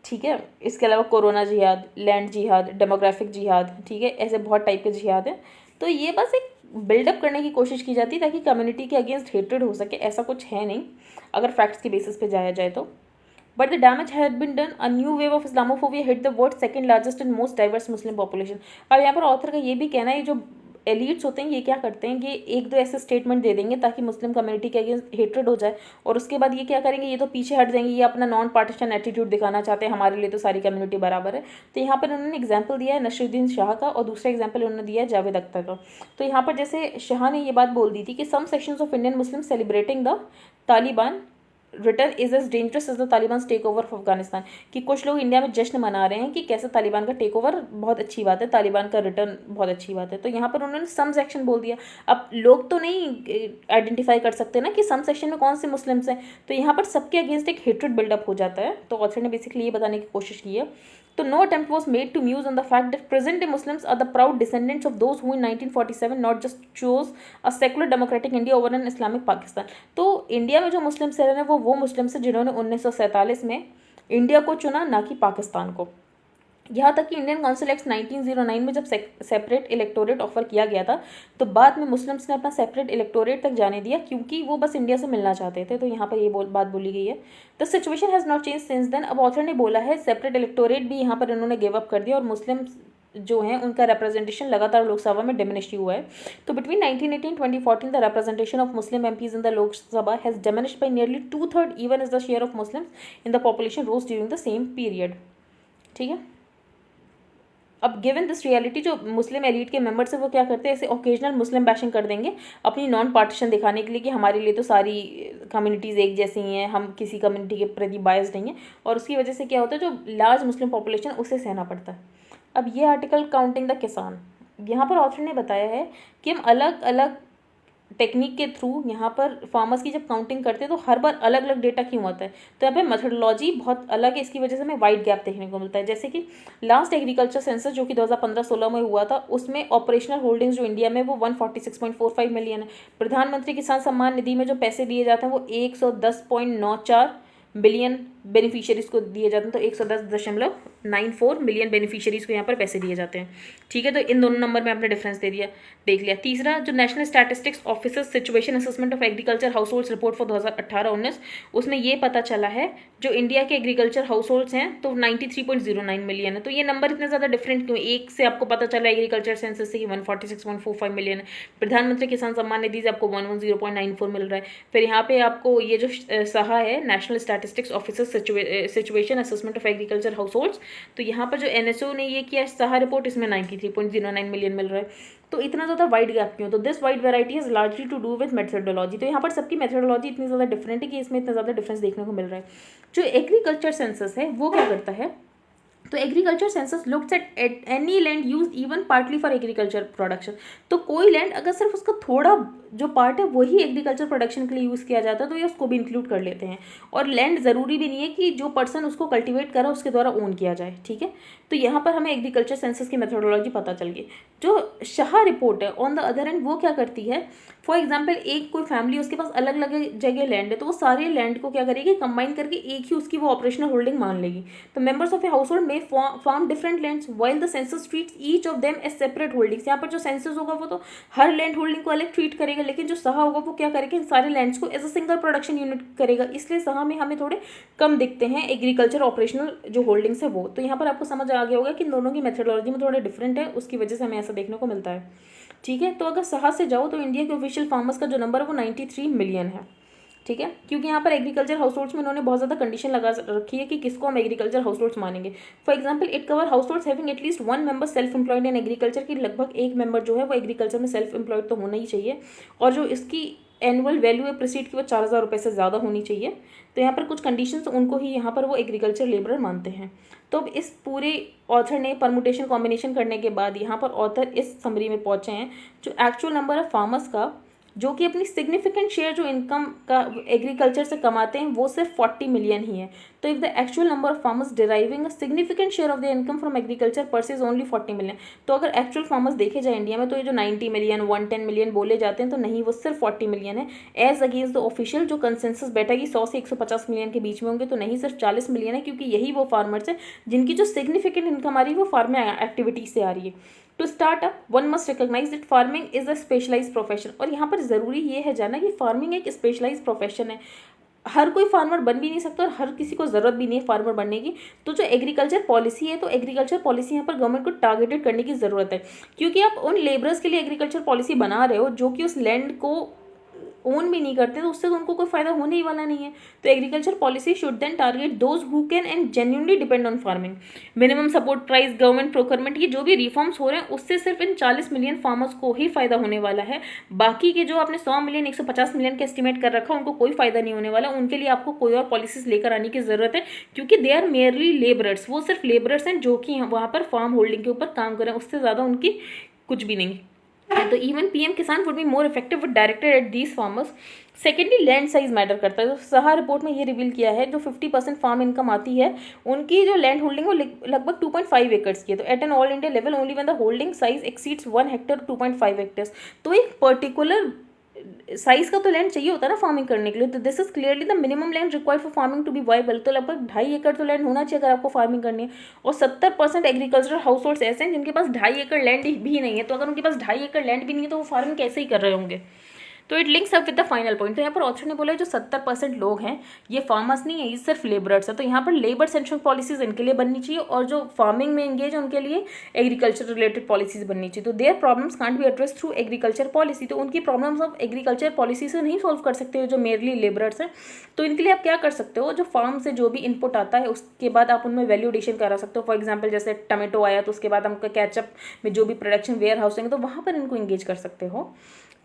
ठीक है, इसके अलावा कोरोना जिहाद, लैंड जिहाद, डेमोग्राफिक जिहाद, ठीक है, ऐसे बहुत टाइप के जिहाद हैं। तो ये बस एक बिल्डअप करने की कोशिश की जाती है ताकि कम्युनिटी के अगेंस्ट हेट्रेड हो सके, ऐसा कुछ है नहीं अगर फैक्ट्स के बेसिस पे जाया जाए तो। But the damage had been done, a new wave of Islamophobia hit the world second largest and most diverse Muslim population. अब यहाँ पर ऑथर का ये भी कहना है, ये जो एलिट्स होते हैं ये क्या करते हैं, ये एक दो ऐसे स्टेटमेंट दे देंगे ताकि मुस्लिम कम्युनिटी के अगेंस्ट हेट्रेड हो जाए, और उसके बाद ये क्या करेंगे, ये तो पीछे हट जाएंगे, ये अपना नॉन पार्टीशन एटीट्यूड दिखाना चाहते हैं, हमारे लिए तो सारी कम्युनिटी बराबर है। तो यहाँ पर उन्होंने एग्जाम्पल दिया है नसरुद्दीन शाह का, और दूसरा एग्जाम्पल उन्होंने दिया है जावेद अख्तर का। तो यहाँ पर जैसे शाह ने ये बात बोल दी थी कि some sections of Indian Muslim celebrating the Taliban return is as dangerous as the Taliban take over of Afghanistan, कि कुछ लोग इंडिया में जश्न मना रहे हैं कि कैसे तालिबान का टेक ओवर बहुत अच्छी बात है, तालिबान का रिटर्न बहुत अच्छी बात है। तो यहाँ पर उन्होंने सम सेक्शन बोल दिया। अब लोग तो नहीं आइडेंटिफाई कर सकते ना कि सम सेक्शन में कौन से मुस्लिम्स हैं, तो यहाँ पर सबके अगेंस्ट एक हेट्रेड बिल्डअप हो जाता है। तो ऑथर ने बेसिकली ये बताने की कोशिश की है। तो no attempt was made to muse on the fact that present-day Muslims are the proud descendants of those who in 1947 not just chose a secular democratic India over an Islamic Pakistan। तो India में जो Muslims रह रहे हैं वो Muslims हैं जिन्होंने 1947 में इंडिया को चुना, ना कि पाकिस्तान को। यहाँ तक कि इंडियन काउंसिल एक्ट 1909 में जब सेपरेट इलेक्टोरेट ऑफर किया गया था, तो बाद में मुस्लिम्स ने अपना सेपरेट इलेक्टोरेट तक जाने दिया क्योंकि वो बस इंडिया से मिलना चाहते थे। तो यहाँ पर ये बात बोली गई है। The situation has not change since then. अब ऑथर ने बोला है सेपरेट इलेक्टोरेट भी यहाँ पर इन्होंने गिव अप कर दिया, और मुस्लिम्स जो हैं उनका रिप्रेजेंटेशन लगातार लोकसभा में डिमिनिश हुआ है। तो between 1918 2014 the representation of Muslim MPs in the Lok Sabha has diminished by nearly 2/3 even as the share of Muslims in the population rose during the same period, ठीक है। अब गिवन दिस रियलिटी, जो मुस्लिम elite के members हैं वो क्या करते हैं, ऐसे ओकेजनल मुस्लिम बैशिंग कर देंगे अपनी नॉन पार्टीशन दिखाने के लिए कि हमारे लिए तो सारी कम्युनिटीज़ एक जैसी ही हैं, हम किसी कम्युनिटी के प्रति बायस्ड नहीं है, और उसकी वजह से क्या होता है जो लार्ज मुस्लिम पॉपुलेशन उसे सहना पड़ता है। अब ये आर्टिकल काउंटिंग द किसान, यहाँ पर ऑथर ने बताया है कि हम अलग अलग टेक्निक के थ्रू यहाँ पर फार्मर्स की जब काउंटिंग करते हैं तो हर बार अलग अलग डेटा क्यों आता है, तो यहाँ पे मेथडोलॉजी बहुत अलग है, इसकी वजह से हमें वाइड गैप देखने को मिलता है। जैसे कि लास्ट एग्रीकल्चर सेंसस जो कि 2015-16 में हुआ था, उसमें ऑपरेशनल होल्डिंग्स जो इंडिया में वो 146.45 मिलियन है। प्रधानमंत्री किसान सम्मान निधि में जो पैसे दिए जाते हैं वो 110.94 बिलियन बेनिफिशियरीज को दिए जाते हैं, तो 110.94 मिलियन बेनिफिशियरीज को यहाँ पर पैसे दिए जाते हैं, ठीक है। तो इन दोनों नंबर में आपने डिफरेंस देख लिया। तीसरा, जो national statistics officers situation assessment of agriculture house holds report for 2018-19, उसमें ये पता चला है जो इंडिया के एग्रीकल्चर हाउस होल्ड्स हैं तो 93.09 मिलियन है। तो ये नंबर इतने ज़्यादा डिफरेंट क्यों, एक से आपको पता चला एग्रीकल्चर सेंसस से कि 146.45 मिलियन है, प्रधानमंत्री किसान सम्मान निधि से आपको 110.94 मिल रहा है, फिर यहाँ पे आपको ये जो सहा है national statistics officers situation assessment of agriculture house holds, तो यहाँ पर जो एनएसओ ने ये किया सहा रिपोर्ट, इसमें 93.09 मिलियन मिल रहा है। तो इतना ज़्यादा वाइड गैप क्यों, तो this wide variety is largely to do with methodology. तो यहाँ पर सबकी मेथडोलॉजी इतनी ज़्यादा डिफरेंट है कि इसमें इतना ज़्यादा डिफरेंस देखने को मिल रहा है। जो एग्रीकल्चर सेंसस है वो क्या करता है तो agriculture census looks at any land use even partly for agriculture production. तो कोई लैंड अगर सिर्फ उसका थोड़ा जो पार्ट है वही एग्रीकल्चर प्रोडक्शन के लिए यूज़ किया जाता है तो ये उसको भी इंक्लूड कर लेते हैं। और लैंड ज़रूरी भी नहीं है कि जो पर्सन उसको कल्टीवेट करा उसके द्वारा ओन किया जाए, ठीक है। तो यहाँ पर हमें एग्रीकल्चर सेंसस की मेथोडोलॉजी पता चल गई। जो शाह रिपोर्ट है ऑन द अदर एंड वो क्या करती है, फॉर एग्जाम्पल एक कोई फैमिली उसके पास अलग अलग जगह लैंड है तो वो सारे लैंड को क्या करेगी, कंबाइन करके एक ही उसकी वो ऑपरेशनल होल्डिंग मान लेगी। तो members of a household में farm different lands while the census treats each of them as separate holdings. यहाँ पर जो सेंसस होगा वो तो हर लैंड होल्डिंग को अलग ट्रीट करेगा, लेकिन जो सहा होगा वो क्या करेगा, इन सारे लैंड्स को as a single production unit करेगा। इसलिए सहा में हमें थोड़े कम दिखते हैं एग्रीकल्चर ऑपरेशनल जो होल्डिंग्स है वो। तो यहाँ पर आपको समझ आ गया होगा कि दोनों की मेथोडोलॉजी में थोड़ा डिफरेंट है, उसकी वजह से हमें ऐसा देखने को मिलता है, ठीक है। तो अगर सहा से जाओ तो इंडिया के ऑफिशियल फार्मर्स का जो नंबर है वो 93 मिलियन है, ठीक है। क्योंकि यहाँ पर एग्रीकल्चर हाउस होल्ड्स में उन्होंने बहुत ज़्यादा कंडीशन लगा रखी है कि किसको हम एग्रीकल्चर हाउस होल्ड्स मानेंगे। For example it cover house holds having at least one member self employed in agriculture, की लगभग एक मेंबर जो है वो एग्रीकल्चर में सेल्फ एम्प्लॉयड तो होना ही चाहिए, और जो इसकी एनुअल वैल्यू है प्रोसीड की वो 4,000 रुपये से ज़्यादा होनी चाहिए। तो यहाँ पर कुछ कंडीशंस उनको ही यहाँ पर वो एग्रीकल्चर लेबरर मानते हैं। तो अब इस पूरे ऑथर ने परमुटेशन कॉम्बिनेशन करने के बाद यहाँ पर ऑथर इस समरी में पहुँचे हैं जो एक्चुअल नंबर ऑफ फार्मर्स का जो कि अपनी सिग्निफिकेंट शेयर जो इनकम का एग्रीकल्चर से कमाते हैं वो सिर्फ 40 मिलियन ही है। तो if the actual number of farmers deriving a significant share of the income from agriculture purses only 40 million. तो अगर एक्चुअल फार्मर्स देखे जाए इंडिया में तो ये जो 90 मिलियन 110 मिलियन बोले जाते हैं तो नहीं, वो सिर्फ 40 मिलियन है। एज अगेंस्ट द ऑफिशियल जो कंसेंसस बैठा कि 100 से 150 मिलियन के बीच में होंगे, तो नहीं, सिर्फ 40 मिलियन है, क्योंकि यही वो फार्मर्स हैं जिनकी जो सिग्निफिकेंट इनकम आ रही है वो फार्मिंग एक्टिविटीज से आ रही है। To start up one must recognise that farming is a specialised profession. और यहाँ पर ज़रूरी ये है जानना कि फार्मिंग एक स्पेशलाइज्ड प्रोफेशन है, हर कोई फार्मर बन भी नहीं सकता और हर किसी को ज़रूरत भी नहीं है फार्मर बनने की। तो जो एग्रीकल्चर पॉलिसी है, तो एग्रीकल्चर पॉलिसी यहाँ पर गवर्नमेंट को टारगेटेड करने की ज़रूरत है, क्योंकि आप उन लेबरर्स के लिए एग्रीकल्चर पॉलिसी बना रहे हो जो कि उस लैंड को ओन भी नहीं करते, तो उससे तो उनको कोई फायदा होने ही वाला नहीं है। तो agriculture policy should then target those who can and genuinely depend on farming. Minimum support price, government procurement, ये जो भी रिफॉर्म्स हो रहे हैं उससे सिर्फ इन 40 मिलियन फार्मर्स को ही फायदा होने वाला है। बाकी के जो आपने 100 मिलियन 150 मिलियन का एस्टिमेट कर रखा उनको कोई फायदा नहीं होने वाला। उनके लिए आपको कोई और पॉलिसीज लेकर आने की जरूरत है, क्योंकि दे आर मेयरली लेबरर्स, वो सिर्फ लेबरर्स हैं जो कि वहाँ पर फार्म होल्डिंग के ऊपर काम करें, उससे ज़्यादा उनकी कुछ भी नहीं। तो इवन पीएम किसान would be more effective with directed at these farmers. Secondly land size matter करता है। तो सहा रिपोर्ट में ये रिवील किया है जो 50% फार्म इनकम आती है उनकी जो लैंड होल्डिंग वो लगभग 2.5 एकर्स की है। तो at an all India level only when the holding size exceeds 1 hectare 2.5 hectares. तो एक पर्टिकुलर साइज का तो लैंड चाहिए होता है ना फार्मिंग करने के लिए। तो this is clearly the minimum land required for farming to be viable. तो लगभग 2.5 एकड़ तो लैंड होना चाहिए अगर आपको फार्मिंग करनी है। और 70% एग्रीकल्चरल हाउस होल्ड्स ऐसे हैं जिनके पास 2.5 एकड़ लैंड भी नहीं है। तो अगर उनके पास 2.5 एकड़ लैंड भी नहीं है तो वो फार्मिंग कैसे ही कर रहे होंगे। तो it links up with the final point. तो यहाँ पर ऑथर ने बोला जो 70% लोग हैं ये फार्मर्स नहीं है, ये सिर्फ लेबरर्स है। तो यहाँ पर लेबर सेंट्रिक पॉलिसीज इनके लिए बननी चाहिए और जो फार्मिंग में एंगेज है उनके लिए एग्रीकल्चर रिलेटेड पॉलिसीज बननी चाहिए। तो their problems can't be address through agriculture policy. तो उनकी प्रॉब्लम्स आप एग्रीकल्चर पॉलिसी से नहीं सॉल्व कर सकते हो जो मेयरली लेबरर्स हैं। तो इनके लिए आप क्या कर सकते हो, जो फार्म से जो भी इनपुट आता है उसके बाद आप उनमें वैल्यू एडिशन करा सकते हो। फॉर एग्जाम्पल जैसे टमेटो आया तो उसके बाद हमका कैचअप में जो भी प्रोडक्शन वेयर हाउसिंग है तो वहाँ पर इनको इंगेज कर सकते हो।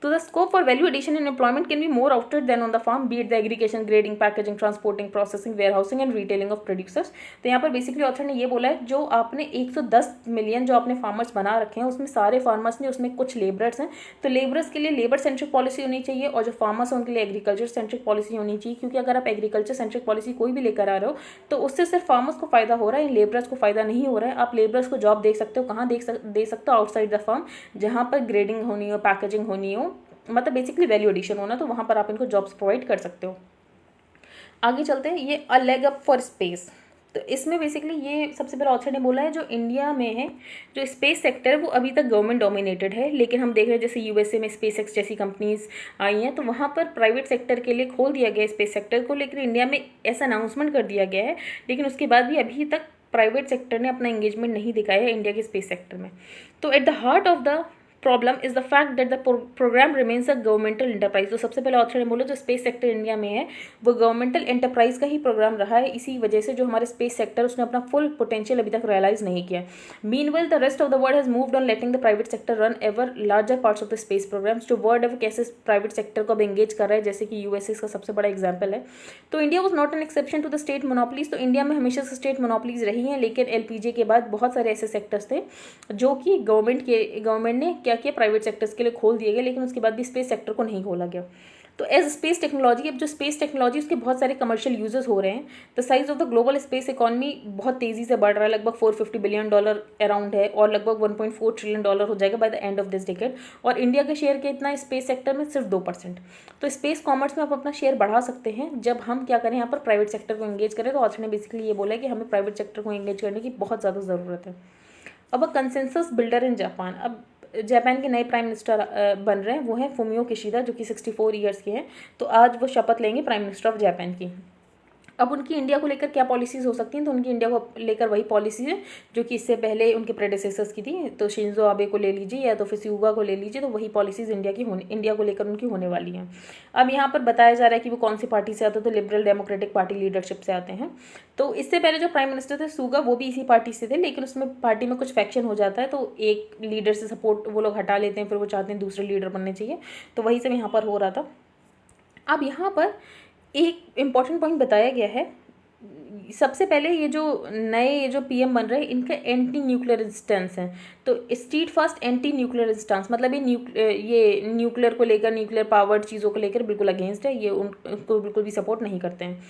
तो the scope for value addition and employment can be more outward than on the farm, be it the aggregation, grading, packaging, transporting, processing, warehousing and retailing of producers। तो यहाँ पर बेसिकली ऑथर ने ये बोला है जो आपने 110 मिलियन जो आपने फार्मर्स बना रखे हैं उसमें सारे फार्मर्स नहीं, उसमें कुछ लेबरर्स हैं। तो लेबरर्स के लिए लेबर सेंट्रिक पॉलिसी होनी चाहिए और जो फार्मर्स हैं उनके लिए एग्रीकल्चर सेंट्रिक पॉलिसी होनी चाहिए। क्योंकि अगर आप एग्रीकल्चर सेंट्रिक पॉलिसी कोई भी लेकर आ रहे हो तो उससे सिर्फ फार्मर्स को फायदा हो रहा है, लेबरर्स को फायदा नहीं हो रहा है। आप लेबरर्स को जॉब देख सकते हो, कहाँ दे सकते हो, आउटसाइड द फार्म, जहाँ पर ग्रेडिंग होनी हो, पैकेजिंग होनी हो, मतलब बेसिकली वैल्यू एडिशन होना, तो वहाँ पर आप इनको जॉब्स प्रोवाइड कर सकते हो। आगे चलते हैं, ये a leg up for space. तो इसमें बेसिकली ये सबसे पहले ऑथर ने बोला है जो इंडिया में है जो स्पेस सेक्टर है वो अभी तक गवर्नमेंट डोमिनेटेड है, लेकिन हम देख रहे हैं जैसे यूएसए में स्पेस एक्स जैसी कंपनीज आई हैं तो वहाँ पर प्राइवेट सेक्टर के लिए खोल दिया गया है स्पेस सेक्टर को। लेकिन इंडिया में ऐसा अनाउंसमेंट कर दिया गया है, लेकिन उसके बाद भी अभी तक प्राइवेट सेक्टर ने अपना एंगेजमेंट नहीं दिखाया है इंडिया के स्पेस सेक्टर में। तो at the heart of the problem is the fact that the programme remains a governmental enterprise. तो सबसे पहले ऑथर ने बोला जो स्पेस सेक्टर इंडिया में है वो गवर्नमेंटल एंटरप्राइज का ही प्रोग्राम रहा है, इसी वजह से जो हमारे स्पेस सेक्टर उसने अपना फुल पोटेंशियल अभी तक रियलाइज नहीं किया। Meanwhile the rest of the world has moved on letting the private sector run ever larger parts of the space programmes. जो वर्ल्ड है वो कैसे प्राइवेट सेक्टर को अब एंगेज कर रहा है, जैसे कि यूएसए इसका सबसे बड़ा एग्जाम्पल है। तो India was not an exception to the state monopolies. तो इंडिया में हमेशा से स्टेट मोनोपलीज रही हैं, लेकिन एलपीजे के बाद बहुत सारे ऐसे सेक्टर्स थे जो कि गवर्नमेंट ने क्या किया, प्राइवेट सेक्टर्स के लिए खोल दिए गए, लेकिन उसके बाद भी स्पेस सेक्टर को नहीं खोला गया। तो एज स्पेस टेक्नोलॉजी, अब जो स्पेस टेक्नोलॉजी उसके बहुत सारे कमर्शियल यूजेस हो रहे हैं। The size of the global space economy बहुत तेजी से बढ़ रहा है, लगभग $450 बिलियन अराउंड है, और लगभग $1.4 ट्रिलियन हो जाएगा by the end of this decade. और इंडिया का शेयर कितना है स्पेस सेक्टर में? सिर्फ 2%। तो स्पेस कॉमर्स में आप अपना शेयर बढ़ा सकते हैं जब हम क्या करें, यहाँ पर प्राइवेट सेक्टर को एंगेज करें। तो ऑथर ने बेसिकली ये बोला है कि हमें प्राइवेट सेक्टर को एंगेज करने की बहुत ज़्यादा ज़रूरत है। अब अ कंसेंसस बिल्डर इन जापान। अब जापान के नए प्राइम मिनिस्टर बन रहे हैं, वो हैं फुमियो किशिदा, जो कि 64 ईयर्स के हैं। तो आज वो शपथ लेंगे प्राइम मिनिस्टर ऑफ जापान की। अब उनकी इंडिया को लेकर क्या पॉलिसीज़ हो सकती हैं? तो उनकी इंडिया को लेकर वही पॉलिसी है जो कि इससे पहले उनके प्रेडेसेसर्स की थी। तो शिंजो आबे को ले लीजिए या तो फिर सुगा को ले लीजिए, तो वही पॉलिसीज़ इंडिया को लेकर उनकी होने वाली हैं। अब यहाँ पर बताया जा रहा है कि वो कौन सी पार्टी से आते हैं, तो लिबरल डेमोक्रेटिक पार्टी लीडरशिप से आते हैं। तो इससे पहले जो प्राइम मिनिस्टर थे सुगा, वो भी इसी पार्टी से थे, लेकिन उसमें पार्टी में कुछ फैक्शन हो जाता है, तो एक लीडर से सपोर्ट वो लोग हटा लेते हैं, फिर वो चाहते हैं दूसरे लीडर बनने चाहिए। तो वही सब यहाँ पर हो रहा था। अब यहाँ पर एक इम्पॉर्टेंट पॉइंट बताया गया है। सबसे पहले ये जो पीएम बन रहे हैं, इनका एंटी न्यूक्लियर स्टैंस है। तो street fast anti nuclear stance, मतलब ये न्यूक्लियर को लेकर, न्यूक्लियर पावर्ड चीज़ों को लेकर बिल्कुल अगेंस्ट है, ये उनको बिल्कुल भी सपोर्ट नहीं करते हैं।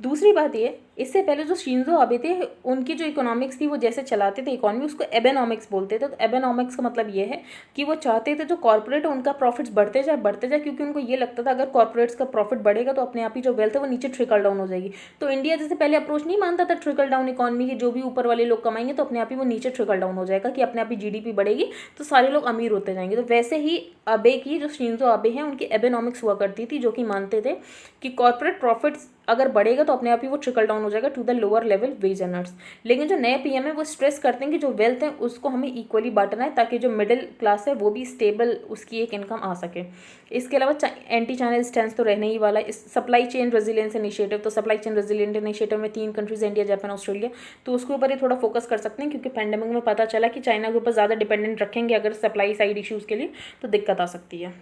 दूसरी बात ये, इससे पहले जो शिंजो आबे थे, उनकी जो इकोनॉमिक्स थी वो जैसे चलाते थे इकोनॉमी, उसको एबेनॉमिक्स बोलते थे। तो एबेनॉमिक्स का मतलब ये है कि वो चाहते थे जो कॉर्पोरेट है उनका प्रॉफिट्स बढ़ते जाए, क्योंकि उनको ये लगता था अगर कॉर्पोरेट्स का प्रॉफिट बढ़ेगा तो अपने आप ही जो वेल्थ है वो नीचे ट्रिकल डाउन हो जाएगी। तो इंडिया जैसे पहले अप्रोच नहीं मानता था ट्रिकल डाउन इकोनॉमी की, जो भी ऊपर वाले लोग कमाएंगे तो अपने आप ही वो नीचे ट्रिकल डाउन हो जाएगा, कि अपने आप ही जीडीपी बढ़ेगी तो सारे लोग अमीर होते जाएंगे। तो वैसे ही आबे की, जो शिंजो आबे हैं, उनकी एबेनॉमिक्स हुआ करती थी, जो कि मानते थे कि कॉर्पोरेट प्रॉफिट्स अगर बढ़ेगा तो अपने आप ही वो ट्रिकल डाउन हो जाएगा to the lower level wage earners. लेकिन जो नए पीएम है वो स्ट्रेस करते हैं कि जो वेल्थ है उसको हमें इक्वली बांटना है, ताकि जो मिडिल क्लास है वो भी स्टेबल उसकी एक इनकम आ सके। इसके अलावा एंटी चाइना स्टैंस तो रहने ही वाला है। इस सप्लाई चेन रेजिलियंस इनिशिएटिव, तो सप्लाई चेन रेजिलियंट इनिशिएटिव में 3 कंट्रीज, इंडिया, जापान, ऑस्ट्रेलिया, तो उसके ऊपर ही थोड़ा फोकस कर सकते हैं, क्योंकि पैंडेमिक में पता चला कि चाइना के ऊपर ज़्यादा डिपेंडेंट रखेंगे अगर सप्लाई साइड इश्यूज़ के लिए, तो दिक्कत आ सकती है।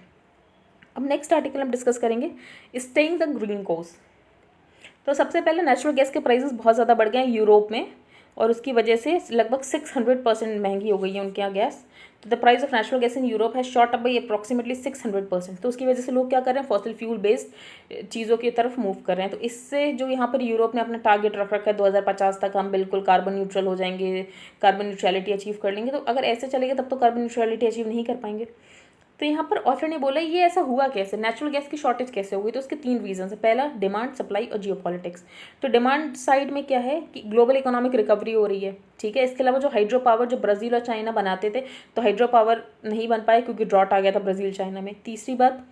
अब नेक्स्ट आर्टिकल हम डिस्कस करेंगे स्टेइंग द ग्रीन कोर्स। तो सबसे पहले नेचुरल गैस के प्राइसेस बहुत ज़्यादा बढ़ गए हैं यूरोप में, और उसकी वजह से लगभग 600% महंगी हो गई है उनके यहाँ गैस। तो the price of natural gas in Europe है शॉट अप बाई अप्रॉक्सीमेटली 600%। तो उसकी वजह से लोग क्या कर रहे हैं, फॉसिल फ्यूल बेस्ड चीज़ों की तरफ मूव कर रहे हैं। तो इससे जो यहाँ पर यूरोप ने अपना टारगेट रख रखा है 2050 तक हम बिल्कुल कार्बन न्यूट्रल हो जाएंगे, कार्बन न्यूट्रलिटी अचीव कर लेंगे। तो अगर ऐसे चलेगा तब तो कार्बन न्यूट्रलिटी अचीव नहीं कर पाएंगे। तो यहाँ पर ऑथर ने बोला ये ऐसा हुआ कैसे, नेचुरल गैस की शॉर्टेज कैसे हो गई? तो उसके 3 रीजन है। पहला डिमांड, सप्लाई और जियोपॉलिटिक्स। तो डिमांड साइड में क्या है कि ग्लोबल इकोनॉमिक रिकवरी हो रही है, ठीक है। इसके अलावा जो हाइड्रो पावर जो ब्राज़ील और चाइना बनाते थे, तो हाइड्रो पावर नहीं बन पाए क्योंकि ड्रॉट आ गया था ब्राज़ील चाइना में। तीसरी बात,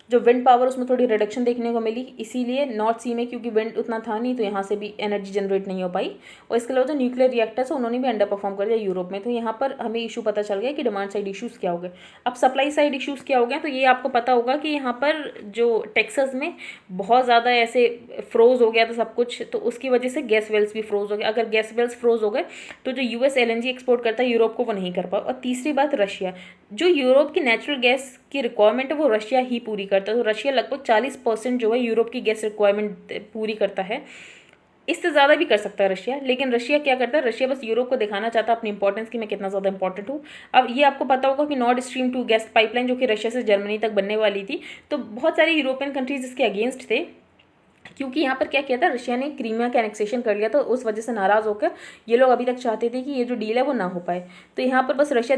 जो विंड पावर उसमें थोड़ी रिडक्शन देखने को मिली, इसीलिए नॉर्थ सी में क्योंकि विंड उतना था नहीं तो यहाँ से भी एनर्जी जनरेट नहीं हो पाई। और इसके अलावा जो न्यूक्लियर रिएक्टर्स है उन्होंने भी अंडर परफॉर्म कर दिया यूरोप में। तो यहाँ पर हमें इशू पता चल गया कि डिमांड साइड इशूज़ क्या हो गए। अब सप्लाई साइड इशूज़ क्या हो गए, तो ये आपको पता होगा कि यहाँ पर जो टेक्सास में बहुत ज़्यादा ऐसे फ्रोज हो गया था सब कुछ, तो उसकी वजह से गैस वेल्स भी फ्रोज हो गए। अगर गैस वेल्स फ्रोज हो गए तो जो यूएस एलएनजी एक्सपोर्ट करता है यूरोप को, वो नहीं कर पाए। और तीसरी बात, रशिया, जो यूरोप की नेचुरल गैस की रिक्वायरमेंट है वो रशिया ही पूरी करता है। तो रशिया लगभग 40% जो है यूरोप की गैस रिक्वायरमेंट पूरी करता है। इससे ज़्यादा भी कर सकता है रशिया, लेकिन रशिया क्या करता है, रशिया बस यूरोप को दिखाना चाहता है अपनी इंपॉर्टेंस की मैं कितना ज़्यादा इंपॉर्टेंट हूँ। अब ये आपको पता होगा कि नॉर्थ स्ट्रीम 2 गैस पाइपलाइन जो कि रशिया से जर्मनी तक बनने वाली थी, तो बहुत सारे यूरोपियन कंट्रीज इसके अगेंस्ट थे, क्योंकि यहाँ पर क्या किया था, रशिया ने क्रीमिया का एनेक्सेशन कर लिया, तो उस वजह से नाराज़ होकर ये लोग अभी तक चाहते थे कि ये जो डील है वो ना हो पाए। तो यहाँ पर बस रशिया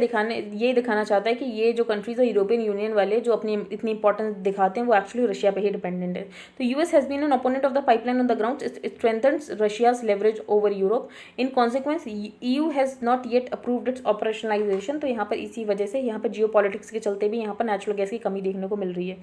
ये दिखाना चाहता है कि ये जो कंट्रीज है यूरोपियन यूनियन वाले जो अपनी इतनी इंपॉर्टेंस दिखाते हैं वो एक्चुअली रशिया पे ही डिपेंडेंट है। तो US has been an opponent of the pipeline on the ground, it strengthens Russia's leverage over Europe. In consequence EU has not yet approved its operationalisation. तो यहाँ पर इसी वजह से यहाँ पर जियो पॉलिटिक्स के चलते भी यहाँ पर नेचुरल गैस की कमी देखने को मिल रही है।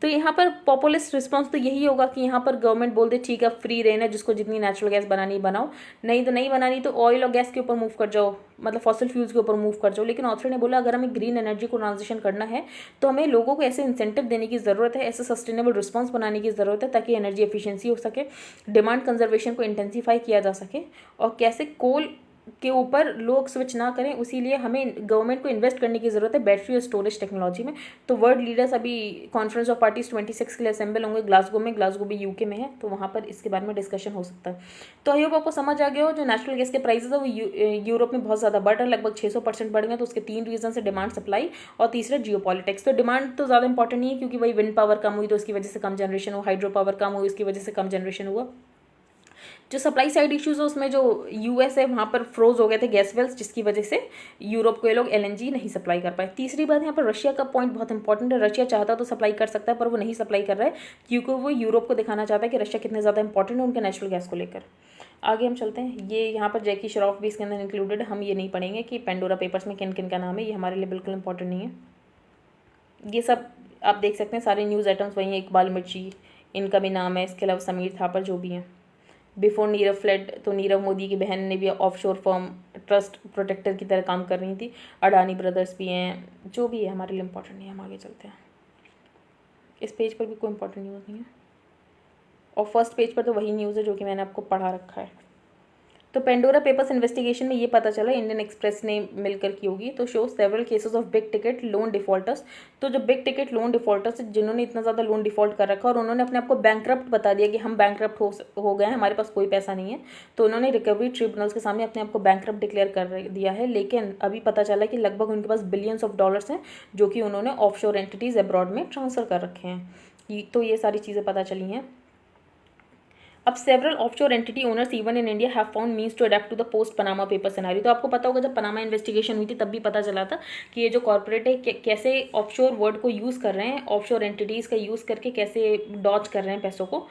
तो यहाँ पर पॉपुलिस्ट रिस्पॉन्स तो यही होगा कि यहाँ पर गवर्नमेंट गवर्नमेंट बोल दे ठीक है फ्री रहना, जिसको जितनी नेचुरल गैस बनानी बनाओ, नहीं तो नहीं बनानी तो ऑयल और गैस के ऊपर मूव कर जाओ, मतलब फॉसिल फ्यूल्स के ऊपर मूव कर जाओ। लेकिन ऑथर ने बोला अगर हमें ग्रीन एनर्जी को ट्रांजिशन करना है तो हमें लोगों को ऐसे इंसेंटिव देने की ज़रूरत है, ऐसे सस्टेनेबल रिस्पॉन्स बनाने की ज़रूरत है ताकि एनर्जी एफिशिएंसी हो सके, डिमांड कंजर्वेशन को इंटेंसीफाई किया जा सके, और कैसे कोल के ऊपर लोग स्विच ना करें, उसीलिए हमें गवर्नमेंट को इन्वेस्ट करने की ज़रूरत है बैटरी और स्टोरेज टेक्नोलॉजी में। तो वर्ल्ड लीडर्स अभी कॉन्फ्रेंस ऑफ पार्टीज 26 के लिए असेंबल होंगे ग्लासगो में, ग्लासगो भी यूके में है, तो वहाँ पर इसके बारे में डिस्कशन हो सकता है। तो आई होप आपको समझ आ गया हो, जो नेचुरल गैस के प्राइसेस है वो यूरोप में बहुत ज़्यादा बढ़ रहा है, लगभग 600% बढ़ गए। तो उसके 3 रीजन है, डिमांड, सप्लाई और तीसरा जियोपॉलिटिक्स। तो डिमांड तो ज़्यादा इंपॉर्टेंट नहीं है क्योंकि वही विंड पावर कम हुई तो उसकी वजह से कम जनरेशन हुआ, हाइड्रो पावर कम हुई उसकी वजह से कम जनरेशन हुआ। जो सप्लाई साइड इश्यूज है उसमें जो यूएस है वहाँ पर फ्रोज हो गए थे गैस वेल्स, जिसकी वजह से यूरोप को ये लोग एलएनजी नहीं सप्लाई कर पाए। तीसरी बात यहाँ पर रशिया का पॉइंट बहुत इंपॉर्टेंट है, रशिया चाहता तो सप्लाई कर सकता है पर वो नहीं सप्लाई कर रहा है क्योंकि वो यूरोप को दिखाना चाहता है कि रशिया कितने ज़्यादा इंपॉर्टेंट है उनके नेचुरल गैस को लेकर। आगे हम चलते हैं, ये यहाँ पर जैकी श्रॉफ भी इसके अंदर इंक्लूडेड है, हम ये नहीं पढ़ेंगे कि पेंडोरा पेपर्स में किन किन का नाम है, ये हमारे लिए बिल्कुल इंपॉर्टेंट नहीं है। ये सब आप देख सकते हैं, सारे न्यूज़ आइटम्स वही हैं, इकबाल मिर्ची इनका भी नाम है, इसके अलावा समीर थापर जो भी हैं। बिफोर नीरव फ्लड, तो नीरव मोदी की बहन ने भी ऑफशोर फर्म ट्रस्ट प्रोटेक्टर की तरह काम कर रही थी। अडानी ब्रदर्स भी हैं, जो भी है हमारे लिए इंपॉर्टेंट नहीं है, हम आगे चलते हैं। इस पेज पर भी कोई इंपॉर्टेंट न्यूज़ नहीं है, और फर्स्ट पेज पर तो वही न्यूज़ है जो कि मैंने आपको पढ़ा रखा है। तो पेंडोरा पेपर्स इन्वेस्टिगेशन में ये पता चला, इंडियन एक्सप्रेस ने मिलकर की होगी, तो show several cases of big ticket loan defaulters. तो जो बिग टिकट लोन डिफॉल्टर्स जिन्होंने इतना ज़्यादा लोन डिफॉल्ट कर रखा और उन्होंने अपने आप को बैंकरप्ट बता दिया कि हम बैंकरप्ट हो गए हैं, हमारे पास कोई पैसा नहीं है, तो उन्होंने रिकवरी ट्रिब्यूनल्स के सामने अपने आप को बैंकरप्ट डिक्लेयर कर दिया है। लेकिन अभी पता चला कि लगभग उनके पास बिलियंस ऑफ डॉलर्स हैं जो कि उन्होंने ऑफशोर एंटिटीज़ अब्रॉड में ट्रांसफ़र कर रखे हैं। तो ये सारी चीज़ें पता चली हैं। अब several offshore entity owners even in India have found means to adapt to the post Panama paper scenario. तो आपको पता होगा जब पनामा इन्वेस्टिगेशन हुई थी तब भी पता चला था कि ये जो कॉर्पोरेट है कैसे ऑफशोर वर्ड को यूज़ कर रहे हैं, ऑफशोर एंटिटीज़ का यूज़ करके कैसे डॉच कर रहे हैं पैसों को।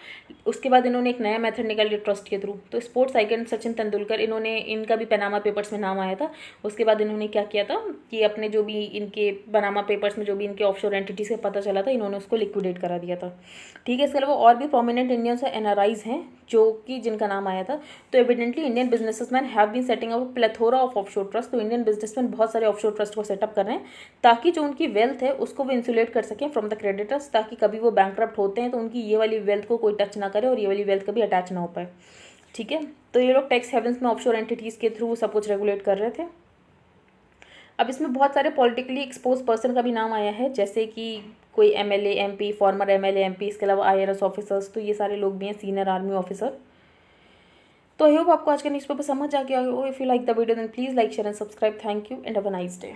उसके बाद इन्होंने एक नया मेथड निकाल लिया ट्रस्ट के थ्रू। तो स्पोर्ट्स आइकन सचिन तेंदुलकर, इनका भी पनामा पेपर्स में नाम आया था। उसके बाद इन्होंने क्या किया था कि अपने जो भी इनके पनामा पेपर्स में जो भी इनके ऑफशोर एंटिटीज़ का पता चला था, इन्होंने उसको लिक्विडेट करा दिया था। ठीक है, इसके अलावा और भी प्रोमिनेंट इंडियंस और एनआरआईज हैं जो कि जिनका नाम आया था। तो evidently Indian businessmen have been setting up plethora of offshore trust. तो इंडियन बिजनेसमैन बहुत सारे ऑफशोर ट्रस्ट को सेटअप कर रहे हैं ताकि जो उनकी वेल्थ है उसको वो इंसुलेट कर सकें फ्रॉम द क्रेडिटर्स, ताकि कभी वो बैंकरप्ट होते हैं तो उनकी ये वाली वेल्थ को कोई टच ना करे और ये वाली वेल्थ कभी अटैच ना हो पाए। ठीक है, तो ये लोग टैक्स हेवंस में ऑफशोर एंटिटीज़ के थ्रू सब कुछ रेगुलेट कर रहे थे। अब इसमें बहुत सारे पॉलिटिकली एक्सपोज पर्सन का भी नाम आया है, जैसे कि कोई MLA MP, farmer MLA MP, इसके अलावा आईआरएस ऑफिसर्स, तो ये सारे लोग भी हैं, सीनियर आर्मी ऑफिसर। तो आई होप आपको आज का न्यूज़पेपर समझ आ गया हो। If you like the video then please like share and subscribe. Thank you and have a nice day.